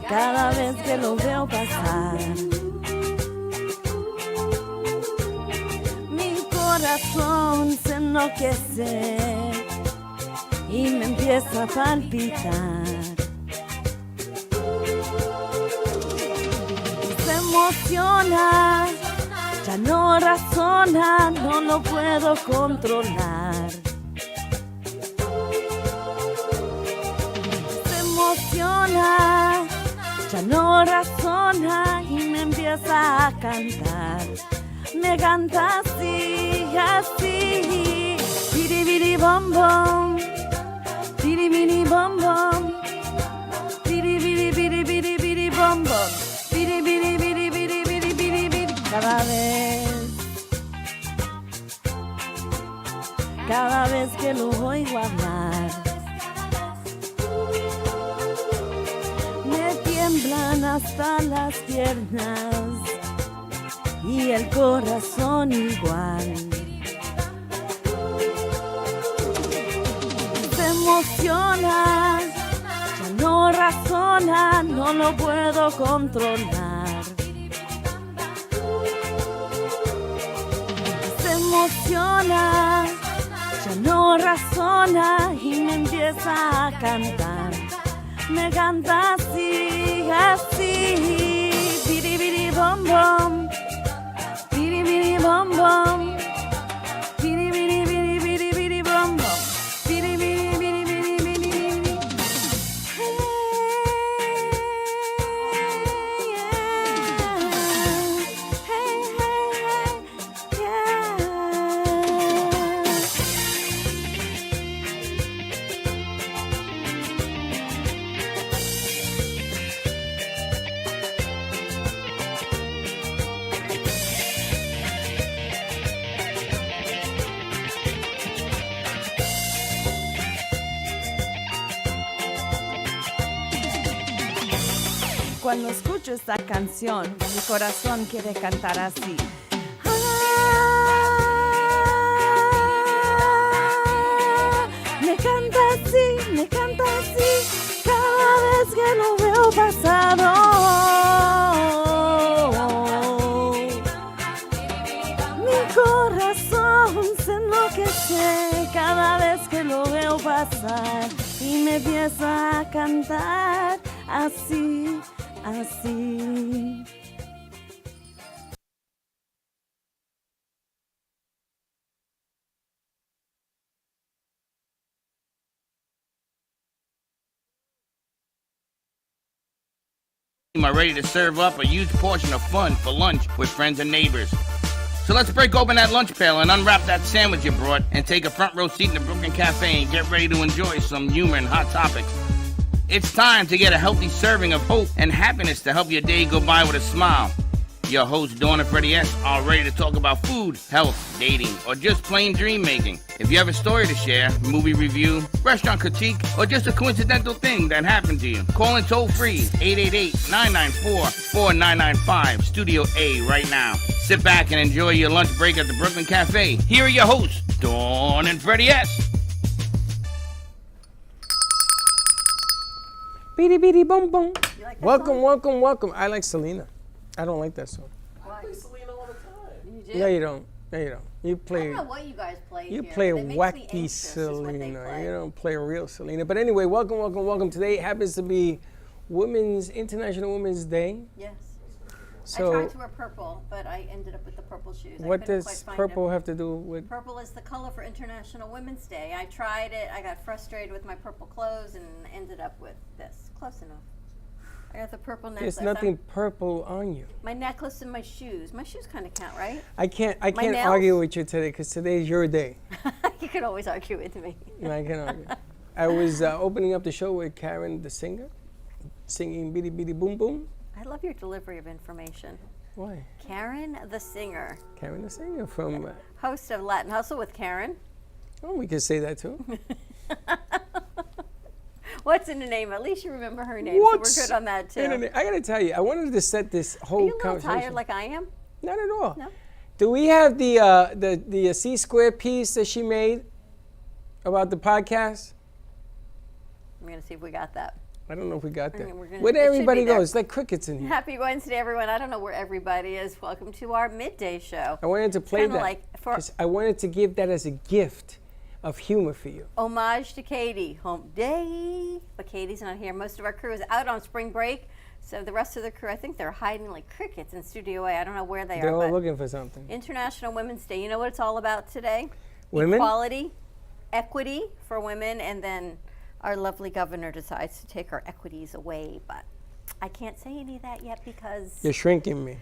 cada vez que lo veo pasar. Mi corazón se enloquece y me empieza a palpitar. Se emociona, ya no razona, no lo puedo controlar. Se emociona, ya no razona y me empieza a cantar. Me canta así, así. Biri biri bom bom, biri biri bom bom, biri biri biri biri biri bom bom, biri biri biri biri biri biri biri. Cada vez que lo oigo hablar, me tiemblan hasta las piernas y el corazón igual. Se emociona, ya no razona, no lo puedo controlar. Se emociona, ya no razona y me empieza a cantar. Me canta así, así. Biri biri bom bom, biri biri bom bom, biri biri biri biri biri bom bom, biri biri biri biri biri biri. Hey, yeah. Hey, hey, yeah. Cuando escucho esta canción, mi corazón quiere cantar así. Me canta así, cada vez que lo veo pasado. Mi corazón se enloquece cada vez que lo veo pasar y me empieza a cantar así. Así. Are ready to serve up a huge portion of fun for lunch with friends and neighbors. So let's break open that lunch pail and unwrap that sandwich you brought and take a front row seat in the Brooklyn Cafe and get ready to enjoy some humor and hot topics. It's time to get a healthy serving of hope and happiness to help your day go by with a smile. Your hosts, Dawn and Freddie S., are ready to talk about food, health, dating, or just plain dream making. If you have a story to share, movie review, restaurant critique, or just a coincidental thing that happened to you, call in toll free 888-994-4995, Studio A right now. Sit back and enjoy your lunch break at the Brooklyn Cafe. Here are your hosts, Dawn and Freddie S. Beady beady boom boom. Like Welcome, welcome, welcome. I like Selena. I don't like that song. I play Selena all the time. You do? No, you don't. No, you don't. You I play. don't know what you guys play You here, play but it makes me wacky anxious is what they Selena. play. You don't play real Selena. But anyway, welcome, welcome, welcome. Today happens to be International Women's Day. Yes. I So, tried to wear purple, but I ended up with the purple shoes. I what couldn't does quite find purple them. have to do with? Purple is the color for International Women's Day. I tried it. I got frustrated with my purple clothes and ended up with this. Close enough. I got the purple necklace. There's nothing purple on you. My necklace and my shoes. My shoes kind of count, right? I can't nails? argue with you today because today's your day. You can always argue with me. I can argue. I was opening up the show with Karen the singer, singing Bitty Bitty Boom Boom. I love your delivery of information. Why? Karen the singer, Karen the singer from, host of Latin Hustle with Karen. oh, we could say that too. What's in the name? At least you remember her name, What's so we're good on that too. Internet. I gotta tell you, I wanted to set this Are whole you a little conversation. tired like I am? Not at all. No? Do we have the C Square piece that she made about the podcast? I'm going to see if we got that. I don't know if we got that. Okay, we're gonna- Where'd it should everybody be go? there. It's like crickets in here. Happy Wednesday, everyone. I don't know where everybody is. Welcome to our midday show. I wanted to play kinda that. like for- 'cause I wanted to give that as a gift of humor for you. Homage to Katie. Home day. But Katie's not here. Most of our crew is out on spring break. So the rest of the crew, I think they're hiding like crickets in Studio A. I don't know where they They're are. all But looking for something. International Women's Day. You know what it's all about today? Women? Equality, equity for women, and then our lovely governor decides to take our equities away. But I can't say any of that yet because, You're shrinking me.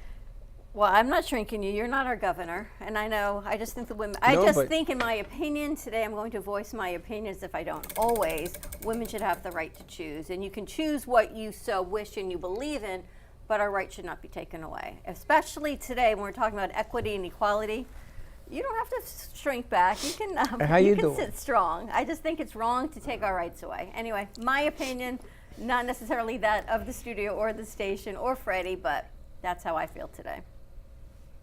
well, I'm not shrinking you. You're not our governor. And I know, I just think the women, No, but- think in my opinion, today I'm going to voice my opinions if I don't always, women should have the right to choose. And you can choose what you so wish and you believe in, but our rights should not be taken away. Especially today when we're talking about equity and equality. You don't have to shrink back. You can How you can doing? sit strong. I just think it's wrong to take our rights away. Anyway, my opinion, not necessarily that of the studio or the station or Freddie, but that's how I feel today.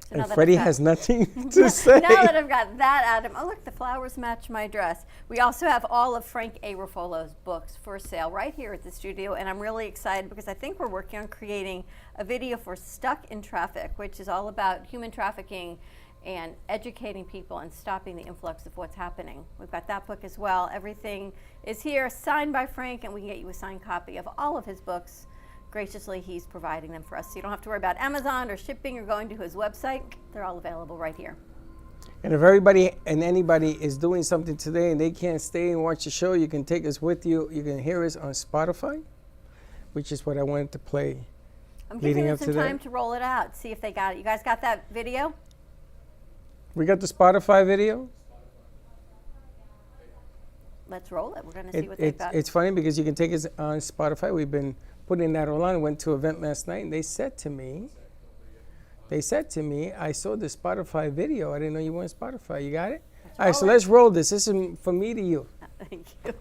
So now And that Freddie I've got- has nothing to say. Now that I've got that out of him, oh look, the flowers match my dress. We also have all of Frank A. Ruffolo's books for sale right here at the studio, and I'm really excited because I think we're working on creating a video for Stuck in Traffic, which is all about human trafficking and educating people and stopping the influx of what's happening. We've got that book as well. Everything is here, signed by Frank, and we can get you a signed copy of all of his books. Graciously, he's providing them for us, so you don't have to worry about Amazon or shipping or going to his website. They're all available right here. And if everybody and anybody is doing something today and they can't stay and watch the show, you can take us with you. You can hear us on Spotify, which is what I wanted to play. I'm Leading giving them up some to that. time to roll it out, see if they got it. You guys got that video? We got the Spotify video. Let's roll it. We're going to see what they've got. It's funny because you can take us on Spotify. We've been putting that all on. Went to an event last night and they said to me, I saw the Spotify video. I didn't know you were on Spotify. You got it? All right, so roll it. let's roll this. This is from me to you. Thank you.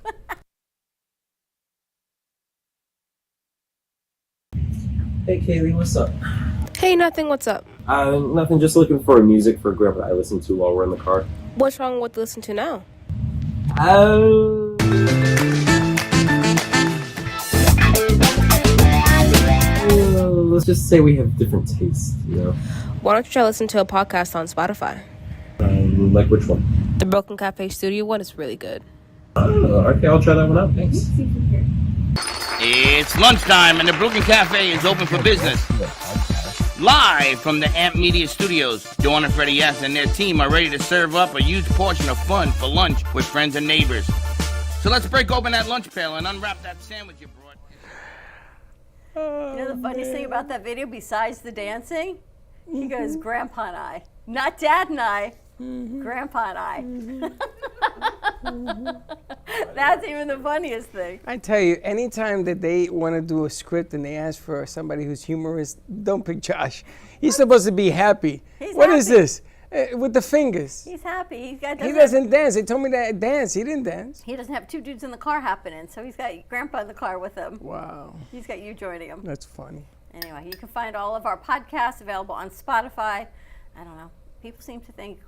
Hey Kaylee, what's up? Hey, nothing. What's up? Nothing, just looking for music for Grandpa I listen to while we're in the car. What's wrong with listen to now? Let's just say we have different tastes, you know? Why don't you try listen to a podcast on Spotify? Like which one? The Broken Cafe Studio one is really good. Okay, I'll try that one out, thanks. It's lunchtime and the Brooklyn Cafe is open for business. Live from the Amp Media Studios, Dawn and Freddie S. and their team are ready to serve up a huge portion of fun for lunch with friends and neighbors. So let's break open that lunch pail and unwrap that sandwich you brought. You know the funniest thing about that video, besides the dancing? He goes, Grandpa and I. Not Dad and I. Grandpa and I. That's even the funniest thing. I tell you, anytime that they want to do a script and they ask for somebody who's humorous, don't pick Josh. He's supposed to be happy. What is happy. this? With the fingers. He's happy. He doesn't dance. They told me that dance. He didn't dance. He doesn't have two dudes in the car happening, so he's got Grandpa in the car with him. Wow, He's got you joining him. that's funny. Anyway, you can find all of our podcasts available on Spotify. I don't know. People seem to think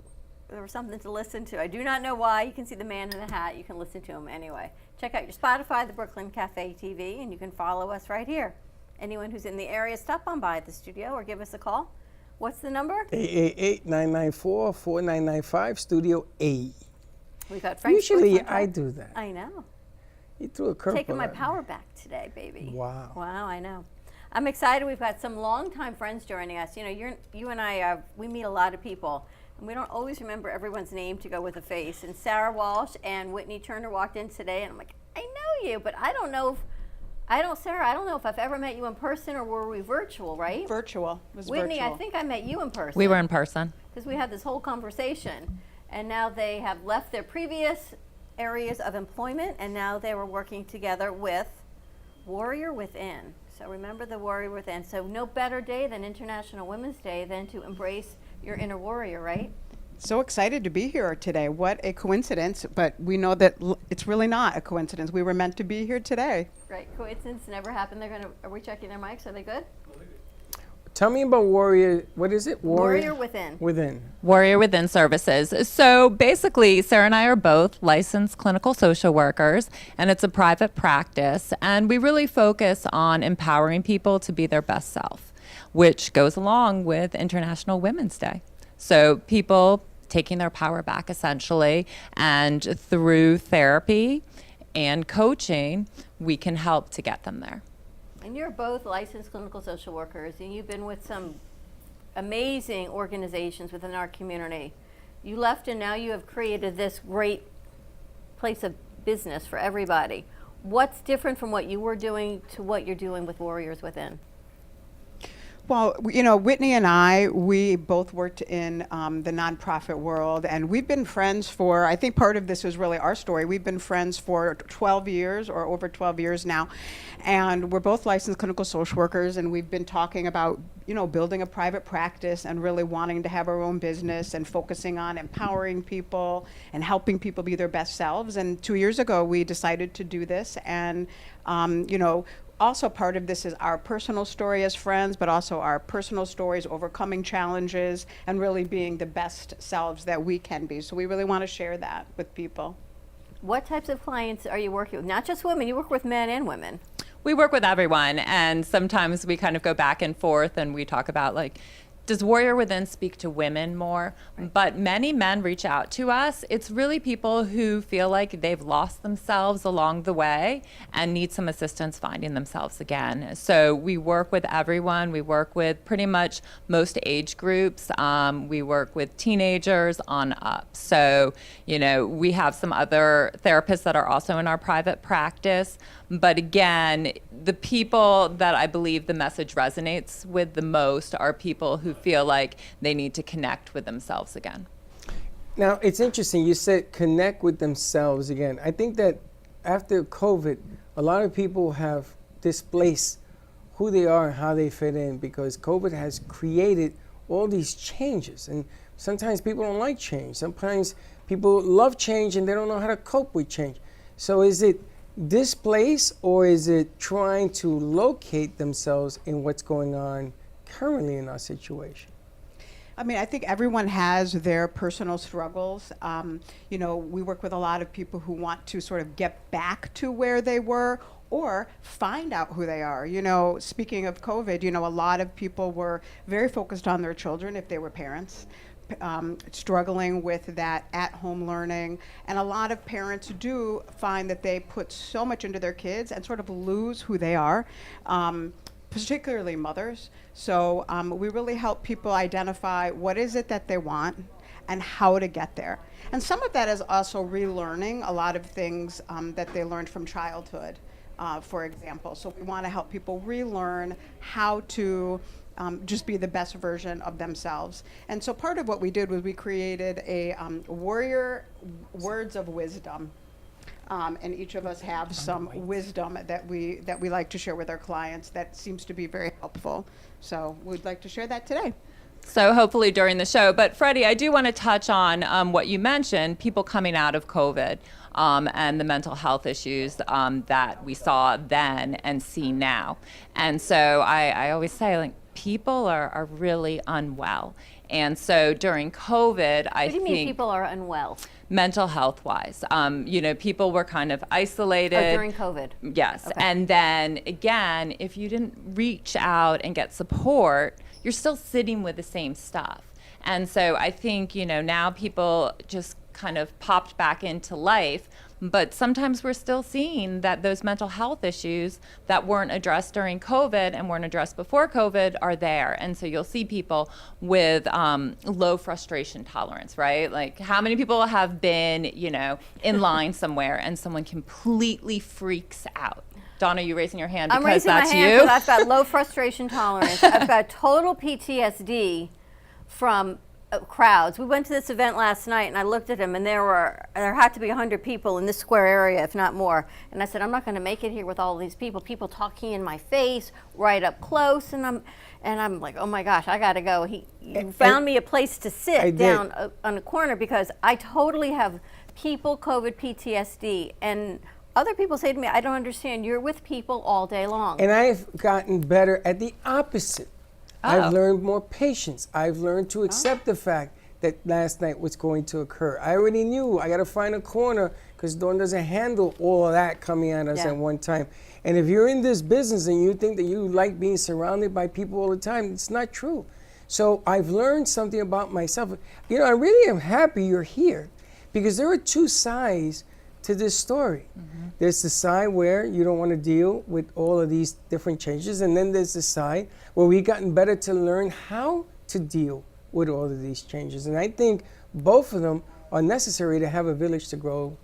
there was something to listen to. I do not know why. You can see the man in the hat. You can listen to him anyway. Check out your Spotify, the Brooklyn Cafe TV, and you can follow us right here. Anyone who's in the area, stop on by at the studio or give us a call. What's the number? 888-994-4995, Studio A. We got Frank. Usually I do that. I know. You threw a curveball. Taking my at me. power back today, baby. Wow. Wow, I know. I'm excited. We've got some longtime friends joining us. You know, you and I, we meet a lot of people, and we don't always remember everyone's name to go with a face. And Sarah Walsh and Whitney Turner walked in today, and I'm like, I know you, but I don't know if I've ever met you in person or were we virtual, right? Virtual. It was Whitney, virtual. I think I met you in person. We were in person. Because we had this whole conversation, and now they have left their previous areas of employment, and now they were working together with Warrior Within. So remember the Warrior Within. So no better day than International Women's Day than to embrace your inner warrior, right? So excited to be here today. What a coincidence, but we know that it's really not a coincidence. We were meant to be here today. Right, coincidence never happened. Are we checking their mics? Are they good? Tell me about Warrior. What is it? Warrior Within. Within. Warrior Within Services. So basically, Sarah and I are both licensed clinical social workers, and it's a private practice. And we really focus on empowering people to be their best self, which goes along with International Women's Day. So people taking their power back, essentially, and through therapy and coaching, we can help to get them there. And you're both licensed clinical social workers, and you've been with some amazing organizations within our community. You left, and now you have created this great place of business for everybody. What's different from what you were doing to what you're doing with Warriors Within? Well, you know, Whitney and I, we both worked in the nonprofit world, and we've been friends for, I think part of this is really our story. We've been friends for 12 years or over 12 years now, and we're both licensed clinical social workers, and we've been talking about, you know, building a private practice and really wanting to have our own business and focusing on empowering people and helping people be their best selves. And 2 years ago, we decided to do this, and, you know, also part of this is our personal story as friends, but also our personal stories overcoming challenges and really being the best selves that we can be. So we really want to share that with people. What types of clients are you working with? Not just women, you work with men and women. We work with everyone, and sometimes we kind of go back and forth and we talk about, like, does Warrior Within speak to women more? Right. But many men reach out to us. It's really people who feel like they've lost themselves along the way and need some assistance finding themselves again. So we work with everyone. We work with pretty much most age groups. We work with teenagers on up. So, you know, we have some other therapists that are also in our private practice. But again, the people that I believe the message resonates with the most are people who feel like they need to connect with themselves again. Now, it's interesting. You said connect with themselves again. I think that after COVID, a lot of people have displaced who they are and how they fit in because COVID has created all these changes. And sometimes people don't like change. Sometimes people love change and they don't know how to cope with change. So is it displace, or is it trying to locate themselves in what's going on currently in our situation? I mean, I think everyone has their personal struggles. You know, we work with a lot of people who want to sort of get back to where they were or find out who they are. You know, speaking of COVID, you know, a lot of people were very focused on their children if they were parents. Struggling with that at-home learning. And a lot of parents do find that they put so much into their kids and sort of lose who they are, particularly mothers. So we really help people identify what is it that they want and how to get there. And some of that is also relearning a lot of things that they learned from childhood, for example. So we want to help people relearn how to just be the best version of themselves. And so part of what we did was we created a Warrior Words of Wisdom. And each of us have some wisdom that we like to share with our clients that seems to be very helpful. So we'd like to share that today. So hopefully during the show. But Freddie, I do want to touch on what you mentioned, people coming out of COVID and the mental health issues that we saw then and see now. And so I always say, like, people are really unwell. And so during COVID, I think... What do you mean people are unwell? Mental health wise. You know, people were kind of isolated. Oh, during COVID? Yes. Okay. And then again, if you didn't reach out and get support, you're still sitting with the same stuff. And so I think, you know, now people just kind of popped back into life, but sometimes we're still seeing that those mental health issues that weren't addressed during COVID and weren't addressed before COVID are there. And so you'll see people with low frustration tolerance, right? Like, how many people have been, you know, in line somewhere and someone completely freaks out? Donna, you raising your hand because I'm raising that's my hand you? because I've got low frustration tolerance. I've got total PTSD from crowds. We went to this event last night and I looked at him and there had to be 100 people in this square area, if not more. And I said, I'm not going to make it here with all these people talking in my face, right up close. And I'm like, oh my gosh, I got to go. He found me a place to sit down on a corner because I totally have people COVID PTSD. And other people say to me, I don't understand, you're with people all day long. And I've gotten better at the opposite. I've learned more patience. I've learned to accept the fact that last night was going to occur. I already knew I got to find a corner because Dawn doesn't handle all of that coming at us at one time. And if you're in this business and you think that you like being surrounded by people all the time, it's not true. So I've learned something about myself. You know, I really am happy you're here because there are two sides to this story. There's the side where you don't want to deal with all of these different changes, and then there's the side where we've gotten better to learn how to deal with all of these changes. And I think both of them are necessary to have a village to grow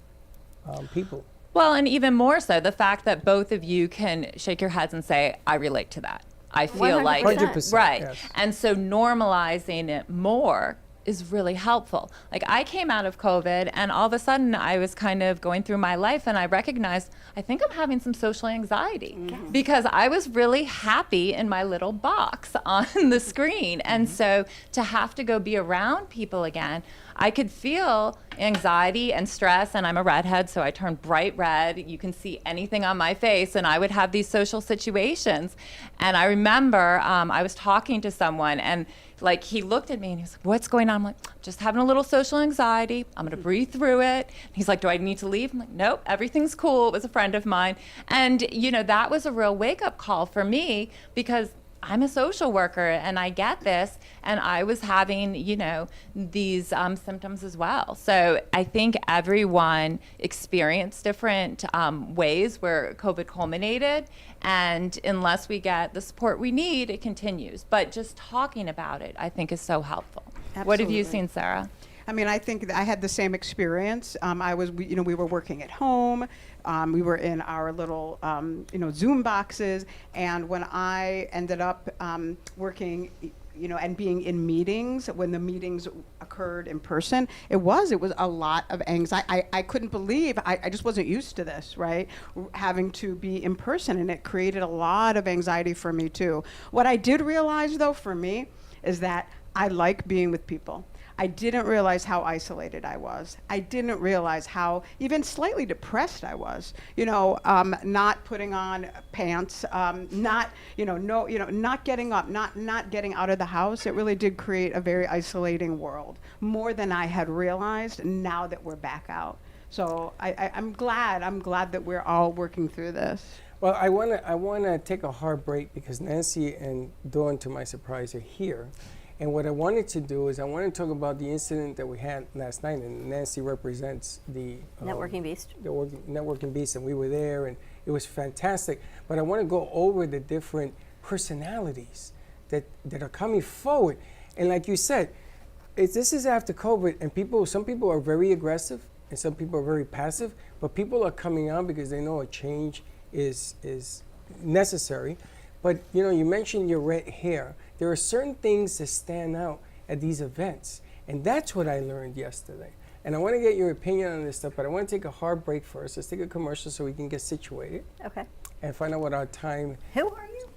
people. Well, and even more so, the fact that both of you can shake your heads and say, I relate to that. I feel 100%. like, 100%, right. yes. And so normalizing it more is really helpful. Like I came out of COVID and all of a sudden I was kind of going through my life and I recognized, I think I'm having some social anxiety because I was really happy in my little box on the screen. And so to have to go be around people again, I could feel anxiety and stress, and I'm a redhead, so I turned bright red. You can see anything on my face, and I would have these social situations. And I remember I was talking to someone, and like he looked at me and he was like, what's going on? I'm like, just having a little social anxiety. I'm gonna breathe through it. And he's like, do I need to leave? I'm like, nope, everything's cool. It was a friend of mine. And you know, that was a real wake-up call for me because I'm a social worker and I get this, and I was having, you know, these symptoms as well. So I think everyone experienced different ways where COVID culminated, and unless we get the support we need, it continues. But just talking about it, I think, is so helpful. What have you Absolutely. seen, Sarah? I mean, I think I had the same experience. We were working at home. We were in our little, Zoom boxes. And when I ended up working, and being in meetings, when the meetings occurred in person, it was a lot of anxiety. I couldn't believe, I just wasn't used to this, right? Having to be in person, and it created a lot of anxiety for me too. What I did realize though, for me, is that I like being with people. I didn't realize how isolated I was. I didn't realize how even slightly depressed I was. Not putting on pants, not getting up, not getting out of the house. It really did create a very isolating world, more than I had realized now that we're back out. So I'm glad that we're all working through this. Well, I wanna take a hard break because Nancy and Dawn, to my surprise, are here. And what I wanted to do is I want to talk about the incident that we had last night, and Nancy represents the Networking Beast. The Networking Beast, and we were there, and it was fantastic. But I want to go over the different personalities that are coming forward. And like you said, this is after COVID, and some people are very aggressive, and some people are very passive. But people are coming out because they know a change is necessary. But you mentioned your red hair. There are certain things that stand out at these events, and that's what I learned yesterday. And I want to get your opinion on this stuff, but I want to take a hard break first. Let's take a commercial so we can get situated. Okay. And find out what our time. Who are you?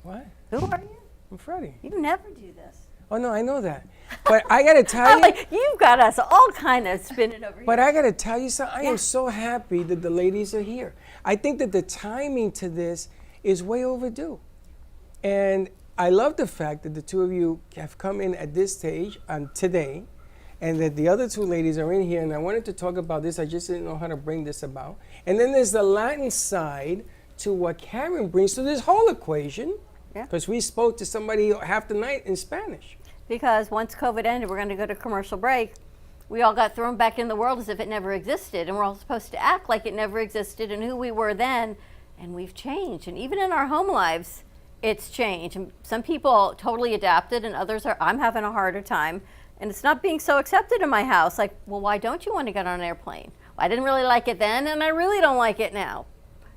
What? Who are you? I'm Freddie. You never do this. Oh no, I know that. But I gotta tell I'm you. like, you've got us all kind of spinning over But here. I gotta tell you something. I am so happy that the ladies are here. I think that the timing to this is way overdue. And I love the fact that the two of you have come in at this stage today, and that the other two ladies are in here, and I wanted to talk about this. I just didn't know how to bring this about. And then there's the Latin side to what Karen brings to this whole equation, because we spoke to somebody half the night in Spanish. Because once COVID ended, we're going to go to commercial break. We all got thrown back in the world as if it never existed, and we're all supposed to act like it never existed and who we were then, and we've changed. And even in our home lives, it's changed. And some people totally adapted, and others I'm having a harder time. And it's not being so accepted in my house. Like, well, why don't you want to get on an airplane? Well, I didn't really like it then, and I really don't like it now.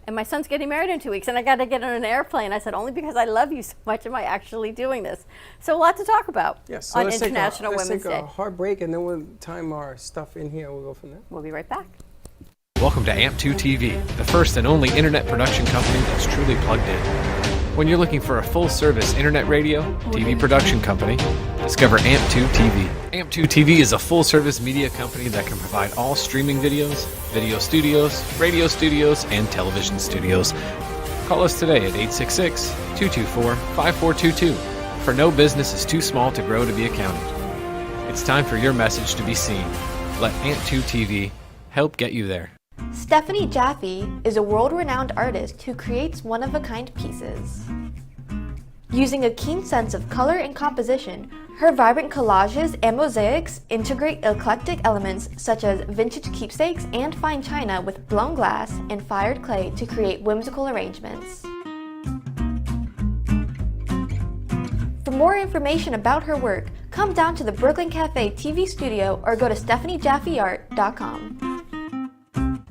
And my son's getting married in 2 weeks, and I got to get on an airplane. I said, only because I love you so much am I actually doing this. So a lot to talk about Yes. So on let's International Women's take Day. a hard break, and then we'll time our stuff in here. We'll go from there. We'll be right back. Welcome to AMP2 TV, the first and only internet production company that's truly plugged in. When you're looking for a full-service internet radio, TV production company, discover AMP2 TV. AMP2 TV is a full-service media company that can provide all streaming videos, video studios, radio studios, and television studios. Call us today at 866-224-5422 For no business is too small to grow to be accounted. It's time for your message to be seen. Let Ant2 TV help get you there. Stephanie Jaffe is a world-renowned artist who creates one-of-a-kind pieces. Using a keen sense of color and composition, her vibrant collages and mosaics integrate eclectic elements such as vintage keepsakes and fine china with blown glass and fired clay to create whimsical arrangements. For more information about her work, come down to the Brooklyn Cafe TV studio or go to StephanieJaffeArt.com.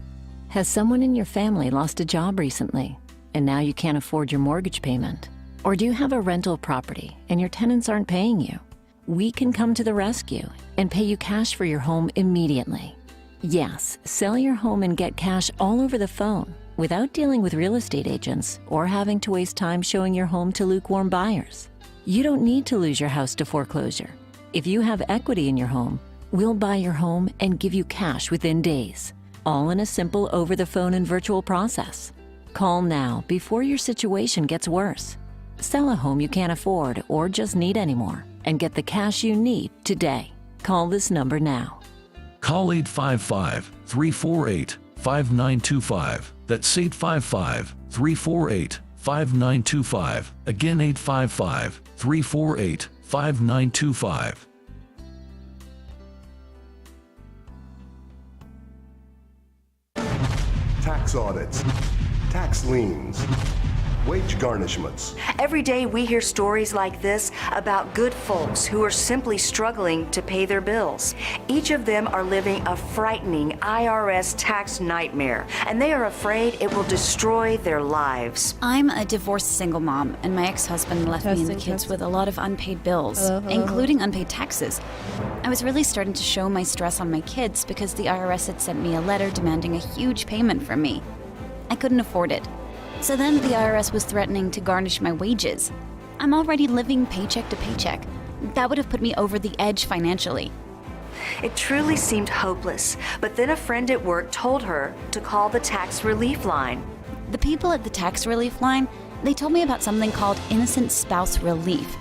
Has someone in your family lost a job recently, and now you can't afford your mortgage payment? Or do you have a rental property and your tenants aren't paying you? We can come to the rescue and pay you cash for your home immediately. Yes, sell your home and get cash all over the phone without dealing with real estate agents or having to waste time showing your home to lukewarm buyers. You don't need to lose your house to foreclosure. If you have equity in your home, we'll buy your home and give you cash within days, all in a simple over-the-phone and virtual process. Call now before your situation gets worse. Sell a home you can't afford or just need anymore and get the cash you need today. Call this number now. Call 855-348-5925. That's 855-348-5925. Again, 855-348-5925. Tax audits, tax liens, wage garnishments. Every day we hear stories like this about good folks who are simply struggling to pay their bills. Each of them are living a frightening IRS tax nightmare, and they are afraid it will destroy their lives. I'm a divorced single mom, and my ex-husband left me and the kids with a lot of unpaid bills, including unpaid taxes. I was really starting to show my stress on my kids because the IRS had sent me a letter demanding a huge payment from me. I couldn't afford it. So then the IRS was threatening to garnish my wages. I'm already living paycheck to paycheck. That would have put me over the edge financially. It truly seemed hopeless, but then a friend at work told her to call the tax relief line. The people at the tax relief line, they told me about something called innocent spouse relief.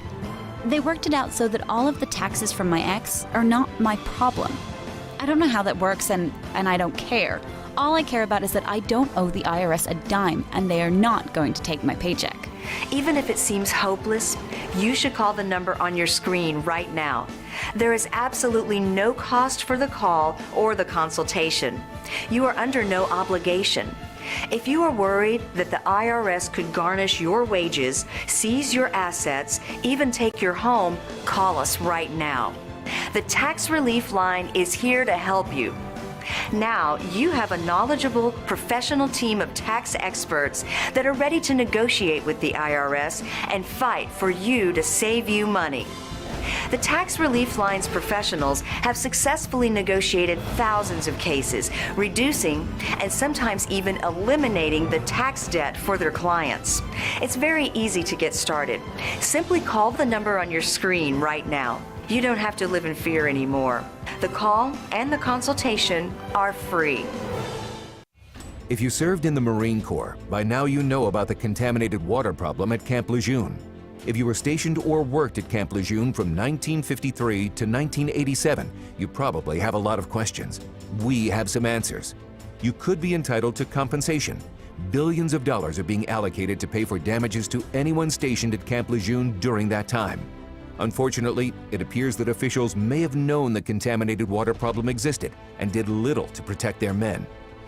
They worked it out so that all of the taxes from my ex are not my problem. I don't know how that works, and I don't care. All I care about is that I don't owe the IRS a dime, and they are not going to take my paycheck. Even if it seems hopeless, you should call the number on your screen right now. There is absolutely no cost for the call or the consultation. You are under no obligation. If you are worried that the IRS could garnish your wages, seize your assets, even take your home, call us right now. The Tax Relief Line is here to help you. Now you have a knowledgeable, professional team of tax experts that are ready to negotiate with the IRS and fight for you to save you money. The Tax Relief Line's professionals have successfully negotiated thousands of cases, reducing and sometimes even eliminating the tax debt for their clients. It's very easy to get started. Simply call the number on your screen right now. You don't have to live in fear anymore. The call and the consultation are free. If you served in the Marine Corps, by now you know about the contaminated water problem at Camp Lejeune. If you were stationed or worked at Camp Lejeune from 1953 to 1987, you probably have a lot of questions. We have some answers. You could be entitled to compensation. Billions of dollars are being allocated to pay for damages to anyone stationed at Camp Lejeune during that time. Unfortunately, it appears that officials may have known the contaminated water problem existed and did little to protect their men.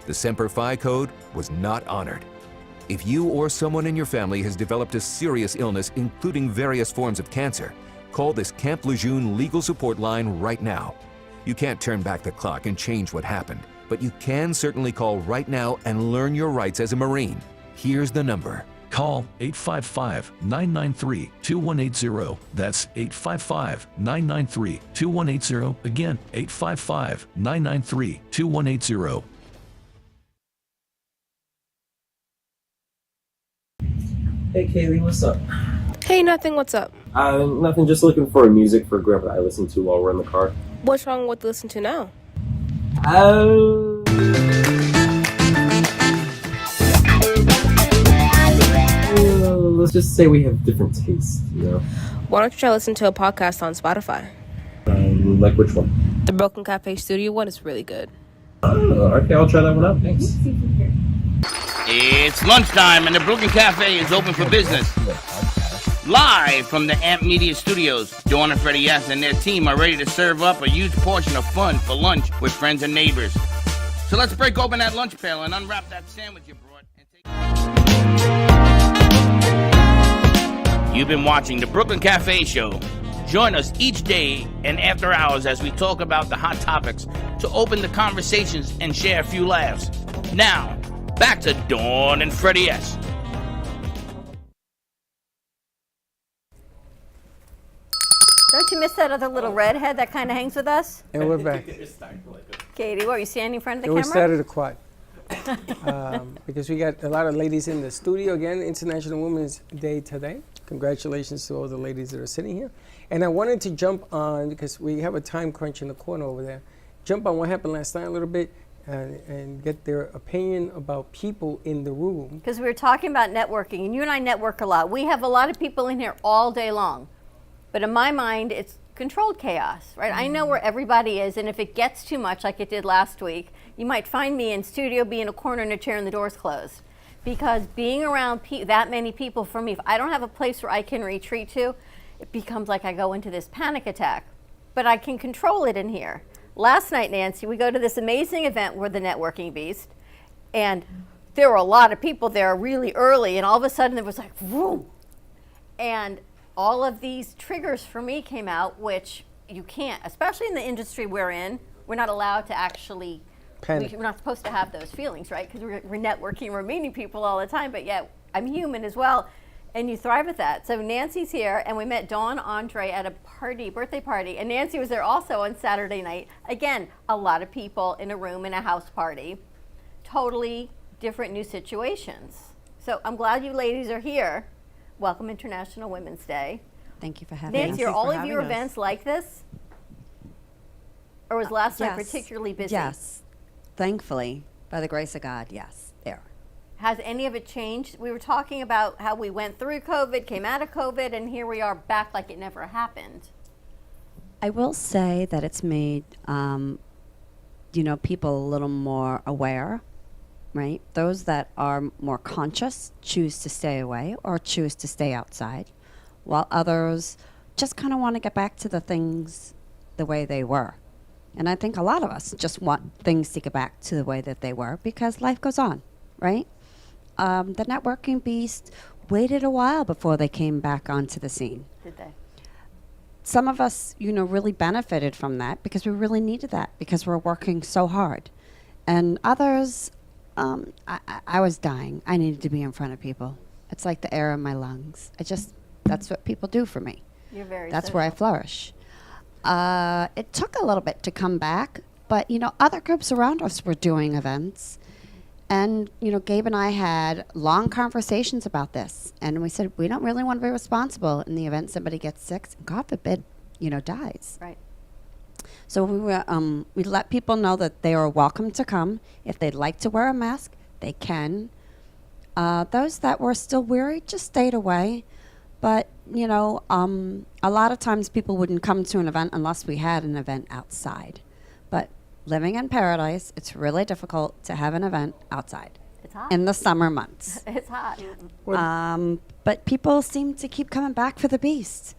The Semper Fi code was not honored. If you or someone in your family has developed a serious illness, including various forms of cancer, call this Camp Lejeune legal support line right now. You can't turn back the clock and change what happened, but you can certainly call right now and learn your rights as a Marine. Here's the number. Call 855-993-2180. That's 855-993-2180. Again, 855-993-2180. Hey Kaylee, what's up? Hey, nothing, what's up? Nothing, just looking for music for Grandpa that I listen to while we're in the car. What's wrong with listen to now? Let's just say we have different tastes, you know? Why don't you try listening to a podcast on Spotify? Like which one? The Broken Cafe Studio one is really good. Okay, I'll try that one out. Thanks. It's lunchtime and the Brooklyn Cafe is open for business. Live from the AMP Media Studios, Dawn and Freddie S. and their team are ready to serve up a huge portion of fun for lunch with friends and neighbors. So let's break open that lunch pail and unwrap that sandwich you brought. You've been watching the Brooklyn Cafe Show. Join us each day and after hours as we talk about the hot topics to open the conversations and share a few laughs. Now, back to Dawn and Freddie S. Don't you miss that other little redhead that kind of hangs with us? And we're back. Katie, what, were you standing in front of the And we camera? started a quad. Because we got a lot of ladies in the studio. Again, International Women's Day today. Congratulations to all the ladies that are sitting here. And I wanted to jump on, because we have a time crunch in the corner over there, jump on what happened last night a little bit and get their opinion about people in the room. Because we were talking about networking, and you and I network a lot. We have a lot of people in here all day long. But in my mind, it's controlled chaos, right? I know where everybody is, and if it gets too much, like it did last week, you might find me in studio, be in a corner in a chair, and the door's closed. Because being around that many people, for me, if I don't have a place where I can retreat to, it becomes like I go into this panic attack. But I can control it in here. Last night, Nancy, we go to this amazing event, we're the Networking Beast, and there were a lot of people there really early, and all of a sudden there was like, vroom. And all of these triggers for me came out, which you can't, especially in the industry we're in, we're not allowed to actually, we're not supposed to have those feelings, right? Because we're networking, we're meeting people all the time, but yet I'm human as well, and you thrive at that. So Nancy's here, and we met Dawn Andre at a party, birthday party, and Nancy was there also on Saturday night. Again, a lot of people in a room in a house party, totally different new situations. So I'm glad you ladies are here. Welcome International Women's Day. Thank you for having us. Nancy, are all of your events like this? Or was last night particularly busy? Yes. Thankfully, by the grace of God, yes, there. Has any of it changed? We were talking about how we went through COVID, came out of COVID, and here we are back like it never happened. I will say that it's made, people a little more aware, right? Those that are more conscious choose to stay away or choose to stay outside, while others just kind of want to get back to the things the way they were. And I think a lot of us just want things to get back to the way that they were because life goes on, right? The Networking Beast waited a while before they came back onto the scene. Did they? Some of us, really benefited from that because we really needed that because we're working so hard. And others, I was dying. I needed to be in front of people. It's like the air in my lungs. That's what people do for me. You're very That's where I flourish. It took a little bit to come back, but, other groups around us were doing events. And, Gabe and I had long conversations about this. And we said, we don't really want to be responsible in the event somebody gets sick, God forbid, dies. Right. So we let people know that they are welcome to come. If they'd like to wear a mask, they can. Those that were still weary just stayed away. But, a lot of times people wouldn't come to an event unless we had an event outside. But living in paradise, it's really difficult to have an event outside. It's hot. In the summer months. It's hot. But people seem to keep coming back for the Beast.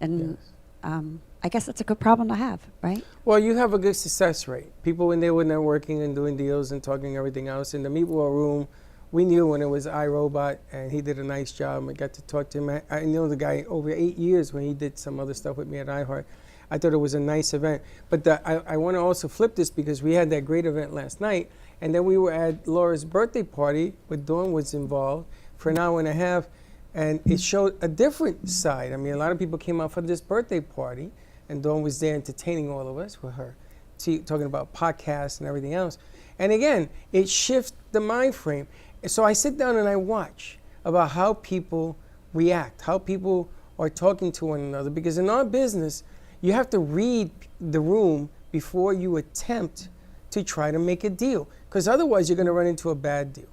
And I guess that's a good problem to have, right? Well, you have a good success rate. People, when they were networking and doing deals and talking everything else, in the Meat War room, we knew when it was iRobot, and he did a nice job. I got to talk to him. I know the guy over 8 years when he did some other stuff with me at iHeart. I thought it was a nice event. But I want to also flip this because we had that great event last night, and then we were at Laura's birthday party, where Dawn was involved, for an hour and a half, and it showed a different side. I mean, a lot of people came out for this birthday party, and Dawn was there entertaining all of us with her, talking about podcasts and everything else. And again, it shifts the mind frame. So I sit down and I watch about how people react, how people are talking to one another. Because in our business, you have to read the room before you attempt to try to make a deal. Because otherwise, you're going to run into a bad deal.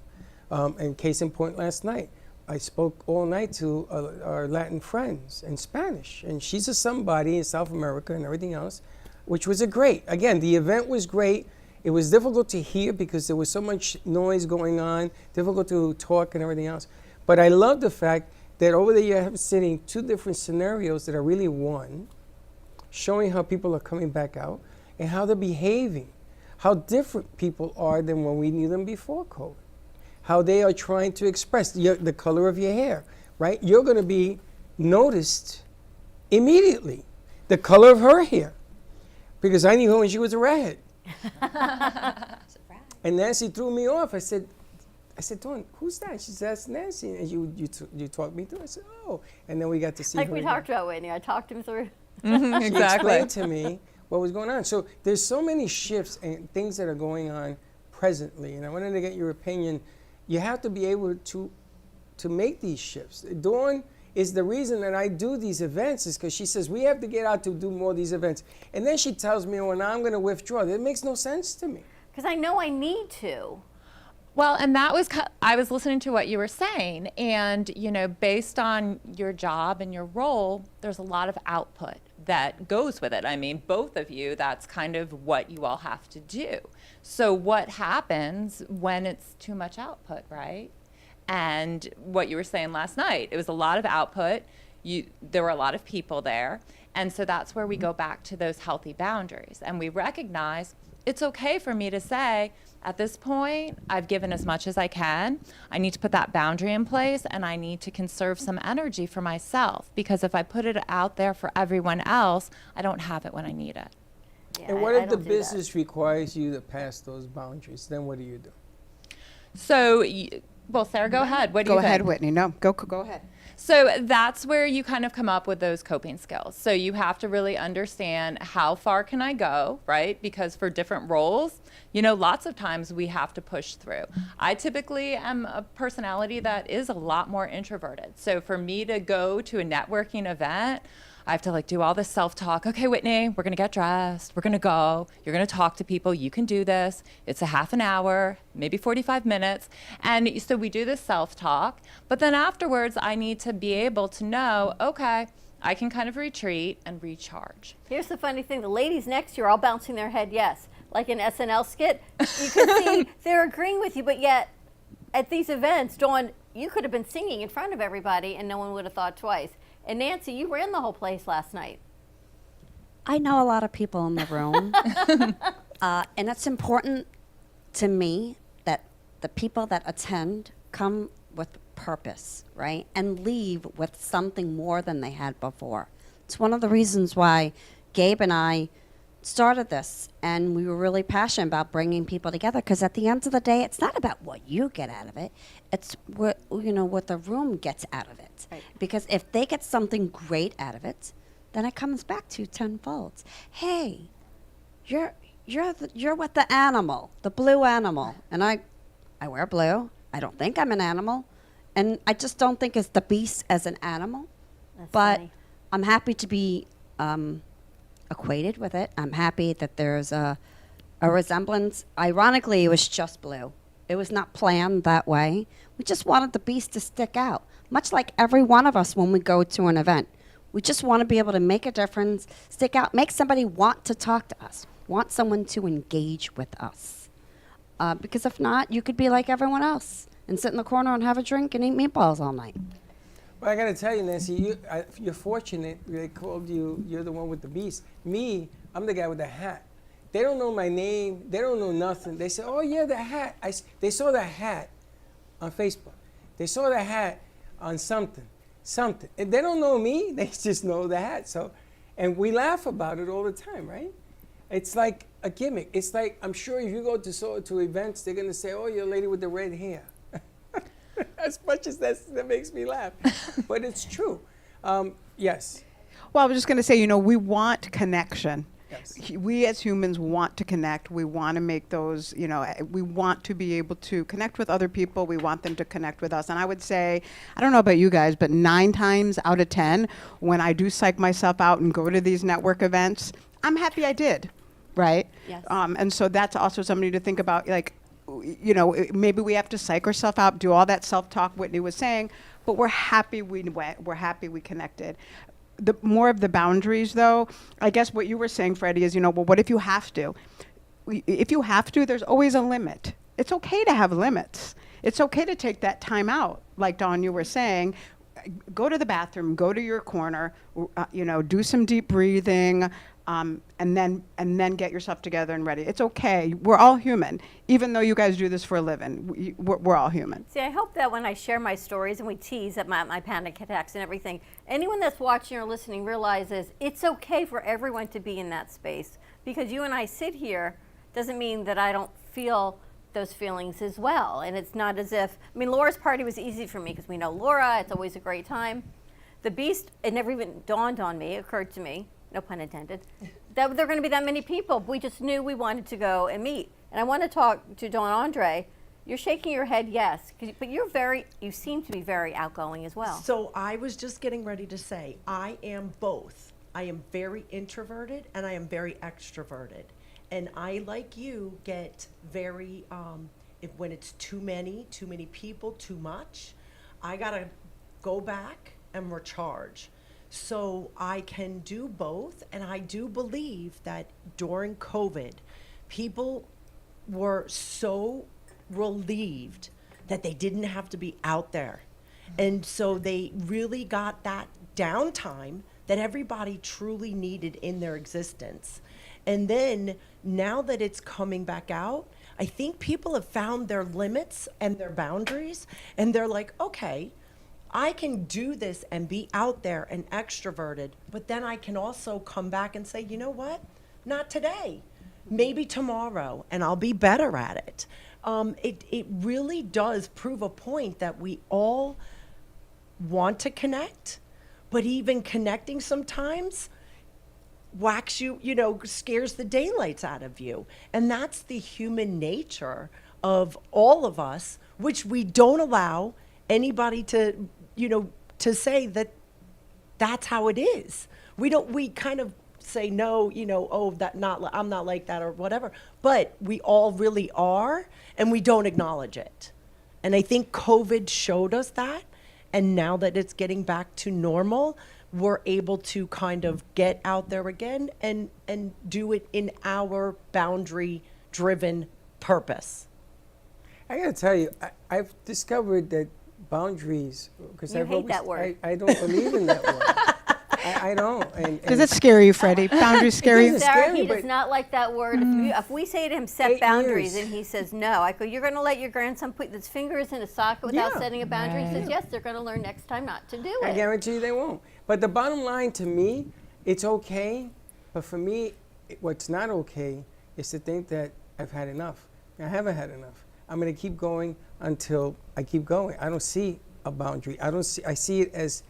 And case in point last night, I spoke all night to our Latin friends in Spanish, and she's a somebody in South America and everything else, which was again, the event was great. It was difficult to hear because there was so much noise going on, difficult to talk and everything else. But I love the fact that over there you have sitting two different scenarios that are really one, showing how people are coming back out and how they're behaving, how different people are than when we knew them before COVID, how they are trying to express the color of your hair, right? You're going to be noticed immediately, the color of her hair, because I knew her when she was a redhead. And Nancy threw me off. I said, Dawn, who's that? She said, that's Nancy. And you talked me through. I said, oh. And then we got to see like her we again. talked about, Whitney. I talked him through. She explained to me what was going on. So there's so many shifts and things that are going on presently. And I wanted to get your opinion. You have to be able to make these shifts. Dawn is the reason that I do these events, is because she says, we have to get out to do more of these events. And then she tells me, well, now I'm going to withdraw. That makes no sense to me. Because I know I need to. Well, and that was, I was listening to what you were saying, and, you know, based on your job and your role, there's a lot of output that goes with it. I mean, both of you, that's kind of what you all have to do. So what happens when it's too much output, right? And what you were saying last night, it was a lot of output. There were a lot of people there. And so that's where we go back to those healthy boundaries. And we recognize it's okay for me to say, at this point, I've given as much as I can. I need to put that boundary in place, and I need to conserve some energy for myself, because if I put it out there for everyone else, I don't have it when I need it. Yeah, And what if the business requires you to pass those boundaries? Then what do you do? So, well, Sarah, go ahead. What do you Go think? ahead, Whitney. No, go ahead. So that's where you kind of come up with those coping skills. So you have to really understand, how far can I go, right? Because for different roles, you know, lots of times we have to push through. I typically am a personality that is a lot more introverted. So for me to go to a networking event, I have to like do all this self-talk. Okay, Whitney, we're gonna get dressed. We're gonna go. You're gonna talk to people. You can do this. It's a half an hour, maybe 45 minutes. And so we do this self-talk. But then afterwards, I need to be able to know, okay, I can kind of retreat and recharge. Here's the funny thing. The ladies next to you are all bouncing their head yes. Like an SNL skit. You can see they're agreeing with you, but yet at these events, Dawn, you could have been singing in front of everybody and no one would have thought twice. And Nancy, you ran the whole place last night. I know a lot of people in the room. And it's important to me that the people that attend come with purpose, right? And leave with something more than they had before. It's one of the reasons why Gabe and I started this, and we were really passionate about bringing people together, because at the end of the day, it's not about what you get out of it. It's what, you know, what the room gets out of it. Right. Because if they get something great out of it, then it comes back to you tenfold. Hey, you're with the animal, the blue animal, and I wear blue. I don't think I'm an animal, and I just don't think it's the beast as an animal. That's but funny. I'm happy to be equated with it. I'm happy that there's a resemblance. Ironically, it was just blue. It was not planned that way. We just wanted the beast to stick out, much like every one of us when we go to an event. We just want to be able to make a difference, stick out, make somebody want to talk to us, want someone to engage with us. Because if not, you could be like everyone else and sit in the corner and have a drink and eat meatballs all night. Well, I got to tell you, Nancy, you're fortunate. They called you, you're the one with the beast. Me, I'm the guy with the hat. They don't know my name. They don't know nothing. They say, oh, yeah, the hat. They saw the hat on Facebook. They saw the hat on something. And they don't know me. They just know the hat. So, and we laugh about it all the time, right? It's like a gimmick. It's like, I'm sure if you go to events, they're going to say, oh, you're a lady with the red hair. As much as that makes me laugh. But it's true. Yes. Well, I was just going to say, you know, we want connection. Yes. We as humans want to connect. We want to make those, you know, we want to be able to connect with other people. We want them to connect with us. And I would say, I don't know about you guys, but 9 times out of 10, when I do psych myself out and go to these network events, I'm happy I did, right? Yes. And so that's also something to think about, like, maybe we have to psych ourselves out, do all that self-talk Whitney was saying, but we're happy we went. We're happy we connected. The more of the boundaries, though, I guess what you were saying, Freddie, is, well, what if you have to? If you have to, there's always a limit. It's okay to have limits. It's okay to take that time out, like Dawn, you were saying. Go to the bathroom, go to your corner, do some deep breathing, and then get yourself together and ready. It's okay. We're all human. Even though you guys do this for a living, we're all human. See, I hope that when I share my stories and we tease at my panic attacks and everything, anyone that's watching or listening realizes it's okay for everyone to be in that space. Because you and I sit here doesn't mean that I don't feel those feelings as well. And it's not as if, Laura's party was easy for me because we know Laura, it's always a great time. The Beast, it never even dawned on me, occurred to me, no pun intended, that there are going to be that many people. We just knew we wanted to go and meet. And I want to talk to Dawn Andre. You're shaking your head, yes, but you seem to be very outgoing as well. So I was just getting ready to say, I am both. I am very introverted and I am very extroverted. And I, like you, get very, when it's too many people, too much, I gotta go back and recharge. So I can do both, and I do believe that during COVID, people were so relieved that they didn't have to be out there. And so they really got that downtime that everybody truly needed in their existence. And then now that it's coming back out, I think people have found their limits and their boundaries, and they're like, okay, I can do this and be out there and extroverted, but then I can also come back and say, you know what? Not today. Maybe tomorrow, and I'll be better at it. It really does prove a point that we all want to connect, but even connecting sometimes whacks you, scares the daylights out of you. And that's the human nature of all of us, which we don't allow anybody to, to say that that's how it is. We kind of say, no, I'm not like that or whatever, but we all really are, and we don't acknowledge it. And I think COVID showed us that. And now that it's getting back to normal, we're able to kind of get out there again and do it in our boundary-driven purpose. I gotta tell you, I've discovered that boundaries, because You hate that word. I don't believe in that word. I don't. Does it scare you, Freddie? Boundaries scare you? Sarah, he does not like that word. If we say to him, set boundaries, and he says no, I go, you're going to let your grandson put his fingers in a socket without setting a boundary? He says, yes, they're going to learn next time not to do it. I guarantee you they won't. But the bottom line to me, it's okay. But for me, what's not okay is to think that I've had enough. I haven't had enough. I'm going to keep going until I keep going. I don't see a boundary. I see it as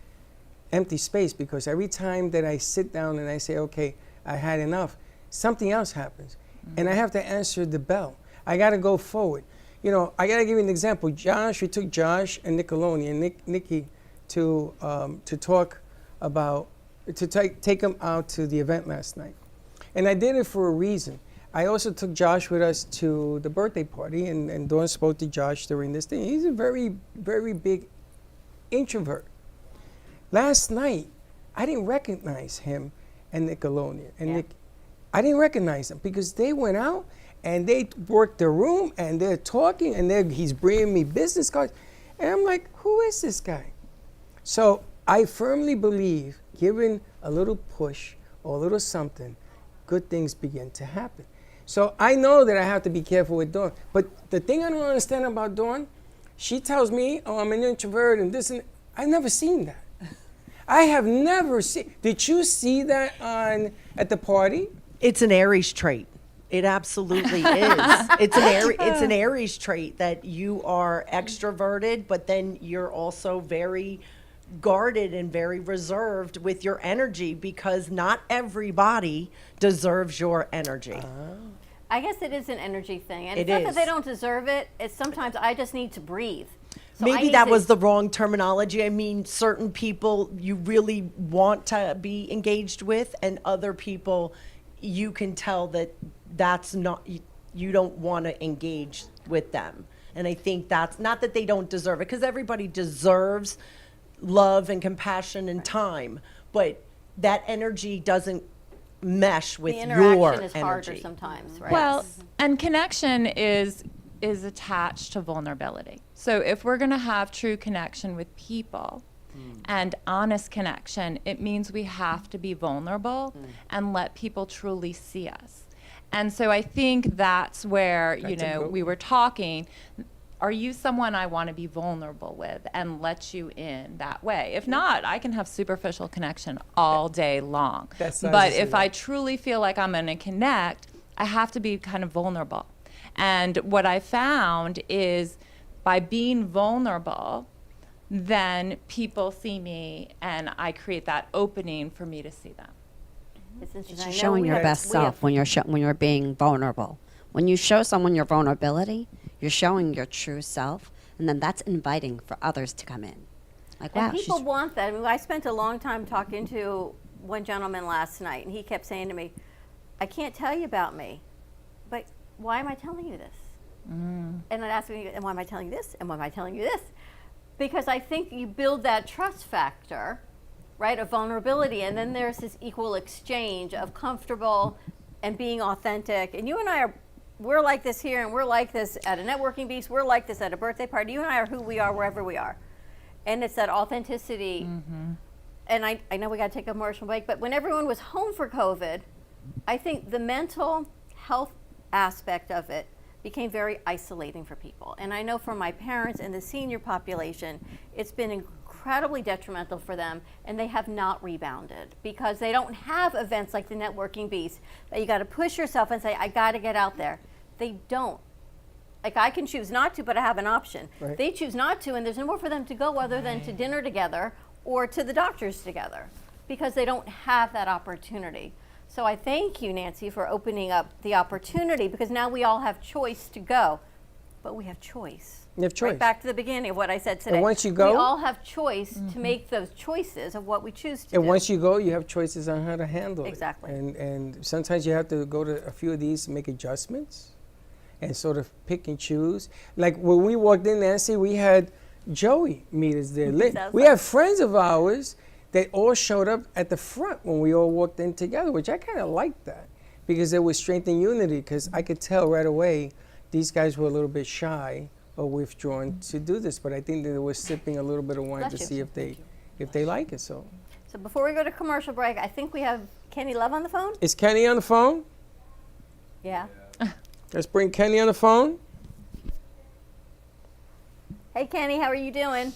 empty space, because every time that I sit down and I say, okay, I had enough, something else happens. And I have to answer the bell. I got to go forward. I got to give you an example. We took Josh and Nickelodeon and Nikki to talk about, to take them out to the event last night. And I did it for a reason. I also took Josh with us to the birthday party, and Dawn spoke to Josh during this thing. He's a very, very big introvert. Last night, I didn't recognize him and Nickelodeon. And I didn't recognize them because they went out and they worked the room and they're talking and he's bringing me business cards. And I'm like, who is this guy? So I firmly believe, given a little push or a little something, good things begin to happen. So I know that I have to be careful with Dawn. But the thing I don't understand about Dawn, she tells me, oh, I'm an introvert and this and that. I've never seen that. I have never seen. Did you see that at the party? It's an Aries trait. It absolutely is. It's an Aries trait that you are extroverted, but then you're also very guarded and very reserved with your energy, because not everybody deserves your energy. I guess it is an energy thing. And It it's not is. that they don't deserve it. It's sometimes I just need to breathe. So Maybe that was the wrong terminology. I mean, certain people you really want to be engaged with, and other people you can tell that that's not, you don't want to engage with them. And I think that's not that they don't deserve it, because everybody deserves love and compassion and time, but that energy doesn't mesh with The your interaction is energy. harder sometimes, right? Well, and connection is attached to vulnerability. So if we're going to have true connection with people and honest connection, it means we have to be vulnerable and let people truly see us. And so I think that's where, you know, we were talking, are you someone I want to be vulnerable with and let you in that way? If not, I can have superficial connection all day long. But if I truly feel like I'm going to connect, I have to be kind of vulnerable. And what I found is by being vulnerable, then people see me and I create that opening for me to see them. It's showing your best self when you're being vulnerable. When you show someone your vulnerability, you're showing your true self, and then that's inviting for others to come in. Like, wow, And people want that. I mean, I spent a long time talking to one gentleman last night, and he kept saying to me, I can't tell you about me, but why am I telling you this? And I'd ask him, and why am I telling you this? And why am I telling you this? Because I think you build that trust factor, right, of vulnerability, and then there's this equal exchange of comfortable and being authentic. And you and I we're like this here, and we're like this at a networking beast, we're like this at a birthday party. You and I are who we are wherever we are. And it's that authenticity. And I know we got to take a commercial break, but when everyone was home for COVID, I think the mental health aspect of it became very isolating for people. And I know for my parents and the senior population, it's been incredibly detrimental for them, and they have not rebounded because they don't have events like the Networking Beast that you got to push yourself and say, I got to get out there. They don't. Like, I can choose not to, but I have an option. Right. They choose not to, and there's nowhere for them to go other than to dinner together or to the doctors together because they don't have that opportunity. So I thank you, Nancy, for opening up the opportunity because now we all have choice to go, but we have choice. You have choice. Right back to the beginning of what I said today. And once you go, we all have choice to make those choices of what we choose to do. And once you go, you have choices on how to handle Exactly. it. And sometimes you have to go to a few of these, make adjustments, and sort of pick and choose. Like when we walked in, Nancy, we had Joey meet us there. We have friends of ours that all showed up at the front when we all walked in together, which I kind of liked that because there was strength and unity because I could tell right away these guys were a little bit shy or withdrawn to do this, but I think that they were sipping a little bit of wine Bless to you. see if they like it. So before we go to commercial break, I think we have Kenny Love on the phone. is Kenny on the phone? Yeah. Let's bring Kenny on the phone. Hey, Kenny, how are you doing?